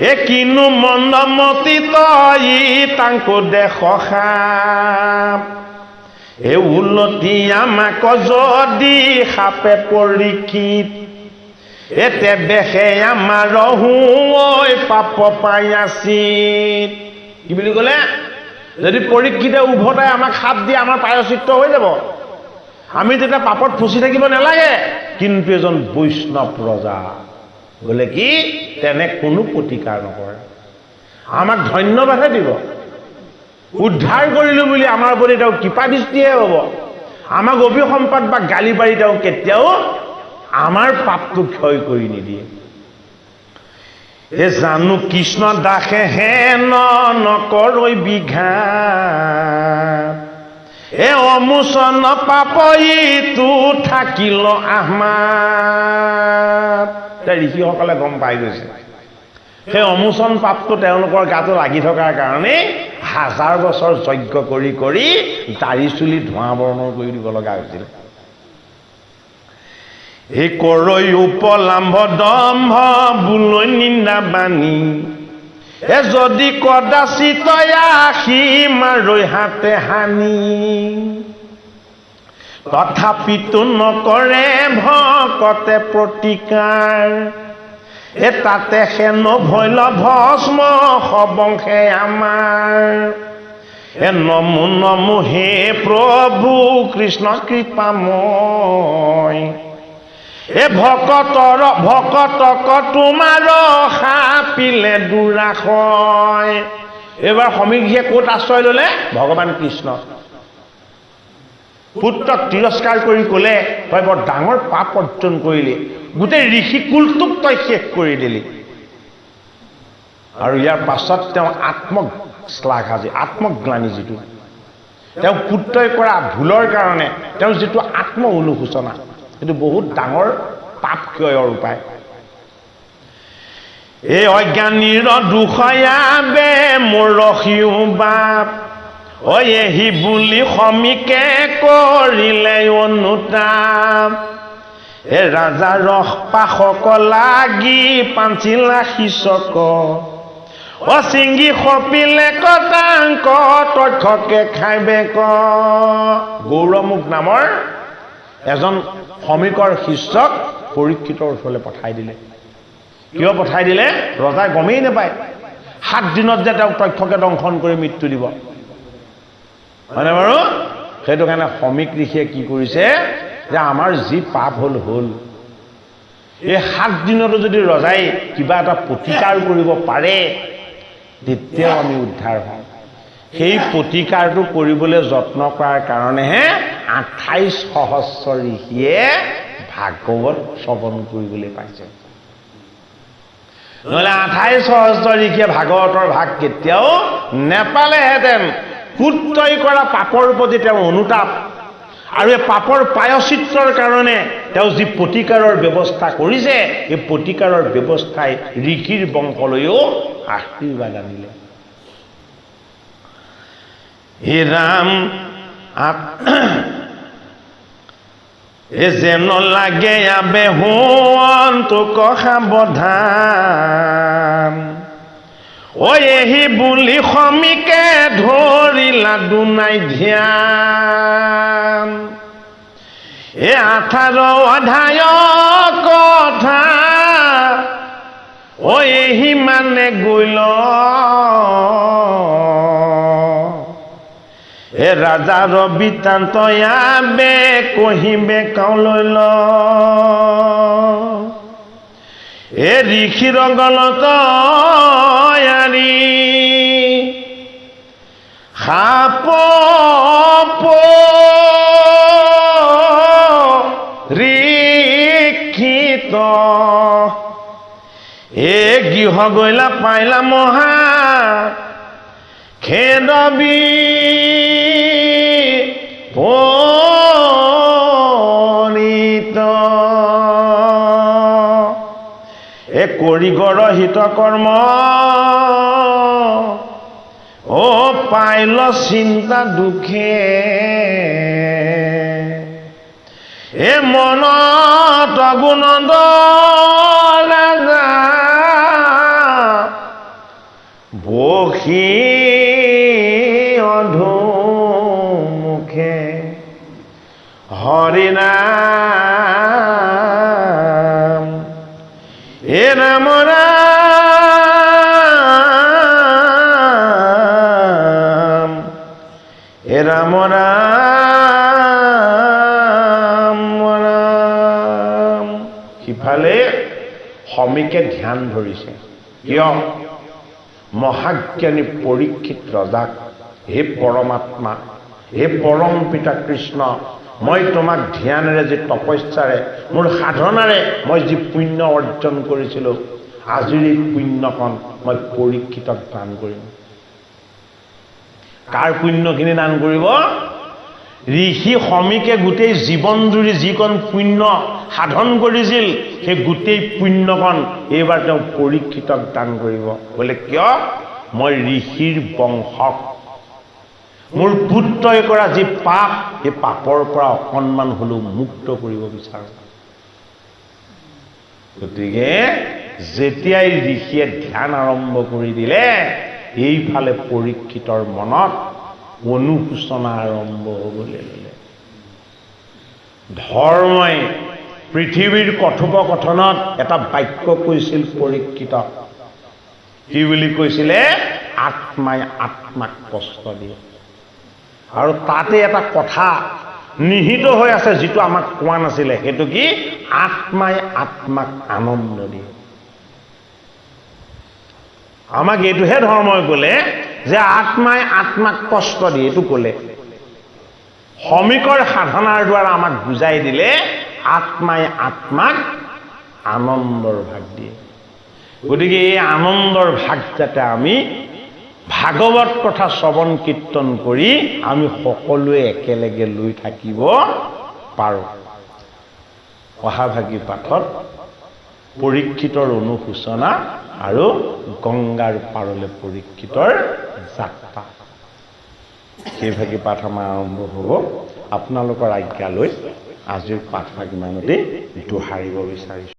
এ কিনো মন্দমতি তই তাংকো দেখ সাপ এ উলটি আমাক যদি সাপে পৰীক্ষিত এতে বেখে আমাৰ ঐ পাপ পাই আছিল কি বুলি ক'লে যদি পৰীক্ষিতে উভতাই আমাক সাপ দিয়ে আমাৰ প্ৰায়শ্চিত্ত হৈ যাব আমি তেতিয়া পাপত ফচি থাকিব নালাগে কিন্তু এজন বৈষ্ণৱ ৰজা বোলে কি তেনে কোনো প্ৰতিকাৰ নকৰে আমাক ধন্যবাদহে দিব উদ্ধাৰ কৰিলো বুলি আমাৰ প্ৰতি তেওঁ কৃপা দৃষ্টিহে হ'ব আমাক অভিসম্পাদ বা গালি পাৰি তেওঁ কেতিয়াও আমাৰ পাপটো ক্ষয় কৰি নিদিয়ে এ জানো কৃষ্ণ দাসে হেন নকৰৈ বিঘাত এ অমোচন পাপইটো থাকিল আমাৰ ঋষিসকলে গম পাই গৈছে সেই অমোচন পাপটো তেওঁলোকৰ গাটো লাগি থকাৰ কাৰণে হাজাৰ বছৰ যজ্ঞ কৰি কৰি দাড়ি চুলি ধোঁৱা বৰণৰ কৰি দিব লগা হৈছিল এই কৰৈ উপলাম্ভ দম্ভ বুলৈ নিন্দা বাণী এ যদি কদাচিত আশী মাৰৈ হাতে হানি তথাপিতো নকৰে ভকতে প্ৰতিকাৰ এ তাতে হেন ভৈল ভস্ম সবংশে আমাৰ এ নমো নমো হে প্ৰভু কৃষ্ণ কৃপাময় এ ভকতক তোমাৰ সাপিলে দুৰাশয় এইবাৰ সমীক্ষে ক'ত আশ্ৰয় ল'লে ভগৱান কৃষ্ণ পুত্ৰক তিৰস্কাৰ কৰি ক'লে তই বৰ ডাঙৰ পাপ অৰ্জন কৰিলি গোটেই ঋষি কুলটোক তই শেষ কৰি দিলি আৰু ইয়াৰ পাছত তেওঁ আত্মশ্লাঘাজি আত্মগ্লানি যিটো তেওঁ পুত্ৰই কৰা ভুলৰ কাৰণে তেওঁ যিটো আত্ম অনুশোচনা এইটো বহুত ডাঙৰ পাপ ক্ষয়ৰ উপায় এই অজ্ঞানীৰ দুখয়া বে মোৰ ৰখিও বাপ ঐ এহি বুলি সমীকে কৰিলে অনুতাপ এ ৰাজা ৰস পাশক লাগি পাঞ্চিলা শিচক অচিংগি সপিলে কটাংক তক্ষকে খাইবে ক গৌৰমুখ নামৰ এজন সমীকৰ শিষ্যক পৰীক্ষিতৰ ওচৰলৈ পঠাই দিলে কিয় পঠাই দিলে ৰজাই গমেই নাপায় 7 দিনত যে তেওঁক তক্ষকে দংশন কৰি মৃত্যু দিব হয়নে বাৰু সেইটো কাৰণে সমীক ঋষিয়ে কি কৰিছে যে আমাৰ যি পাপ হ'ল এই 7 দিনতো যদি ৰজাই কিবা এটা প্ৰতিকাৰ কৰিব পাৰে তেতিয়াও আমি উদ্ধাৰ হওঁ সেই প্ৰতিকাৰটো কৰিবলৈ যত্ন কৰাৰ কাৰণেহে 28 সহস্ৰ ঋষিয়ে ভাগৱত শ্ৰৱণ কৰিবলৈ পাইছে নহলে 28 সহস্ৰ ঋষিয়ে ভাগৱতৰ ভাগ কেতিয়াও নেপালেহেঁতেন পুত্ৰই কৰা পাপৰ প্ৰতি তেওঁ অনুতাপ আৰু এই পাপৰ প্ৰায়শ্চিত্তৰ কাৰণে তেওঁ যি প্ৰতিকাৰৰ ব্যৱস্থা কৰিছে এই প্ৰতিকাৰৰ ব্যৱস্থাই ঋষিৰ বংশলৈও আশীৰ্বাদ আনিলে হে ৰাম এ যেন লাগে আবে হোন তোক সাৱধান ঐ এহি বুলি সমীকে ধৰিলা দুনাই ধ্যান এ 18 অধ্যায় কথা ঐ এহি মানে গৈল এ ৰাজাৰ বৃত্তান্ত আবে কহিবে কাউলৈ ল এ ঋষিৰ গলত সাপ ঋষিত এ গৃহ গৈলা পাইলা মহা খেদবি পৰিত এ কৰিগৰ হিত কৰ্ম ও পাইল চিন্তা দুখে এ মনত গুণ দলে বসি অধুমুখে হৰিনাম এ ৰাম ৰাম এ ৰাম ৰাম ৰাম। সিফালে সমীকে ধ্যান ধৰিছে। কিয়? মহাজ্ঞানী পৰীক্ষিত ৰজাক, হে পৰমাত্মা, হে পৰম পিতা কৃষ্ণ, মই তোমাক ধ্যানেৰে যি তপস্যাৰে মোৰ সাধনাৰে মই যি পুণ্য অৰ্জন কৰিছিলোঁ, আজিৰ এই পুণ্যকণ মই পৰীক্ষিতক দান কৰিম। কাৰ পুণ্যখিনি দান কৰিব? ঋষি সমীকে গোটেই জীৱন জুৰি যিকণ পুণ্য সাধন কৰিছিল, সেই গোটেই পুণ্যকণ এইবাৰ তেওঁ পৰীক্ষিতক দান কৰিব। বোলে কিয়? মই ঋষিৰ বংশক, মোৰ পুত্ৰই কৰা যি পাপ, সেই পাপৰ পৰা অকণমান হ'লেও মুক্ত কৰিব বিচাৰোঁ। গতিকে যেতিয়াই ঋষিয়ে ধ্যান আৰম্ভ কৰি দিলে, এইফালে পৰীক্ষিতৰ মনত অনুশোচনা আৰম্ভ হ'বলৈ ল'লে। ধৰ্মই পৃথিৱীৰ কথোপকথনত এটা বাক্য কৈছিল পৰীক্ষিতক। কি বুলি কৈছিলে? আত্মাই আত্মাক কষ্ট দিয়ে। আৰু তাতে এটা কথা নিহিত হৈ আছে যিটো আমাক কোৱা নাছিলে। সেইটো কি? আত্মাই আত্মাক আনন্দ দিয়ে। আমাক এইটোহে ধৰ্মই ক'লে যে আত্মাই আত্মাক কষ্ট দিয়ে, এইটো ক'লে। সমীকৰ সাধনাৰ দ্বাৰা আমাক বুজাই দিলে আত্মাই আত্মাক আনন্দৰ ভাগ দিয়ে। গতিকে এই আনন্দৰ ভাগ যাতে আমি ভাগৱত কথা শ্ৰৱণ কীৰ্তন কৰি আমি সকলোৱে একেলগে লৈ থাকিব পাৰোঁ। অহাভাগী পাঠত পৰীক্ষিতৰ অনুশোচনা আৰু গংগাৰ পাৰলৈ পৰীক্ষিতৰ যাত্ৰা, সেইভাগী পাঠ আমাৰ আৰম্ভ হ'ব। আপোনালোকৰ আজ্ঞা লৈ আজিৰ পাঠভাগ ইমানতেই দোহাৰিব বিচাৰিছোঁ।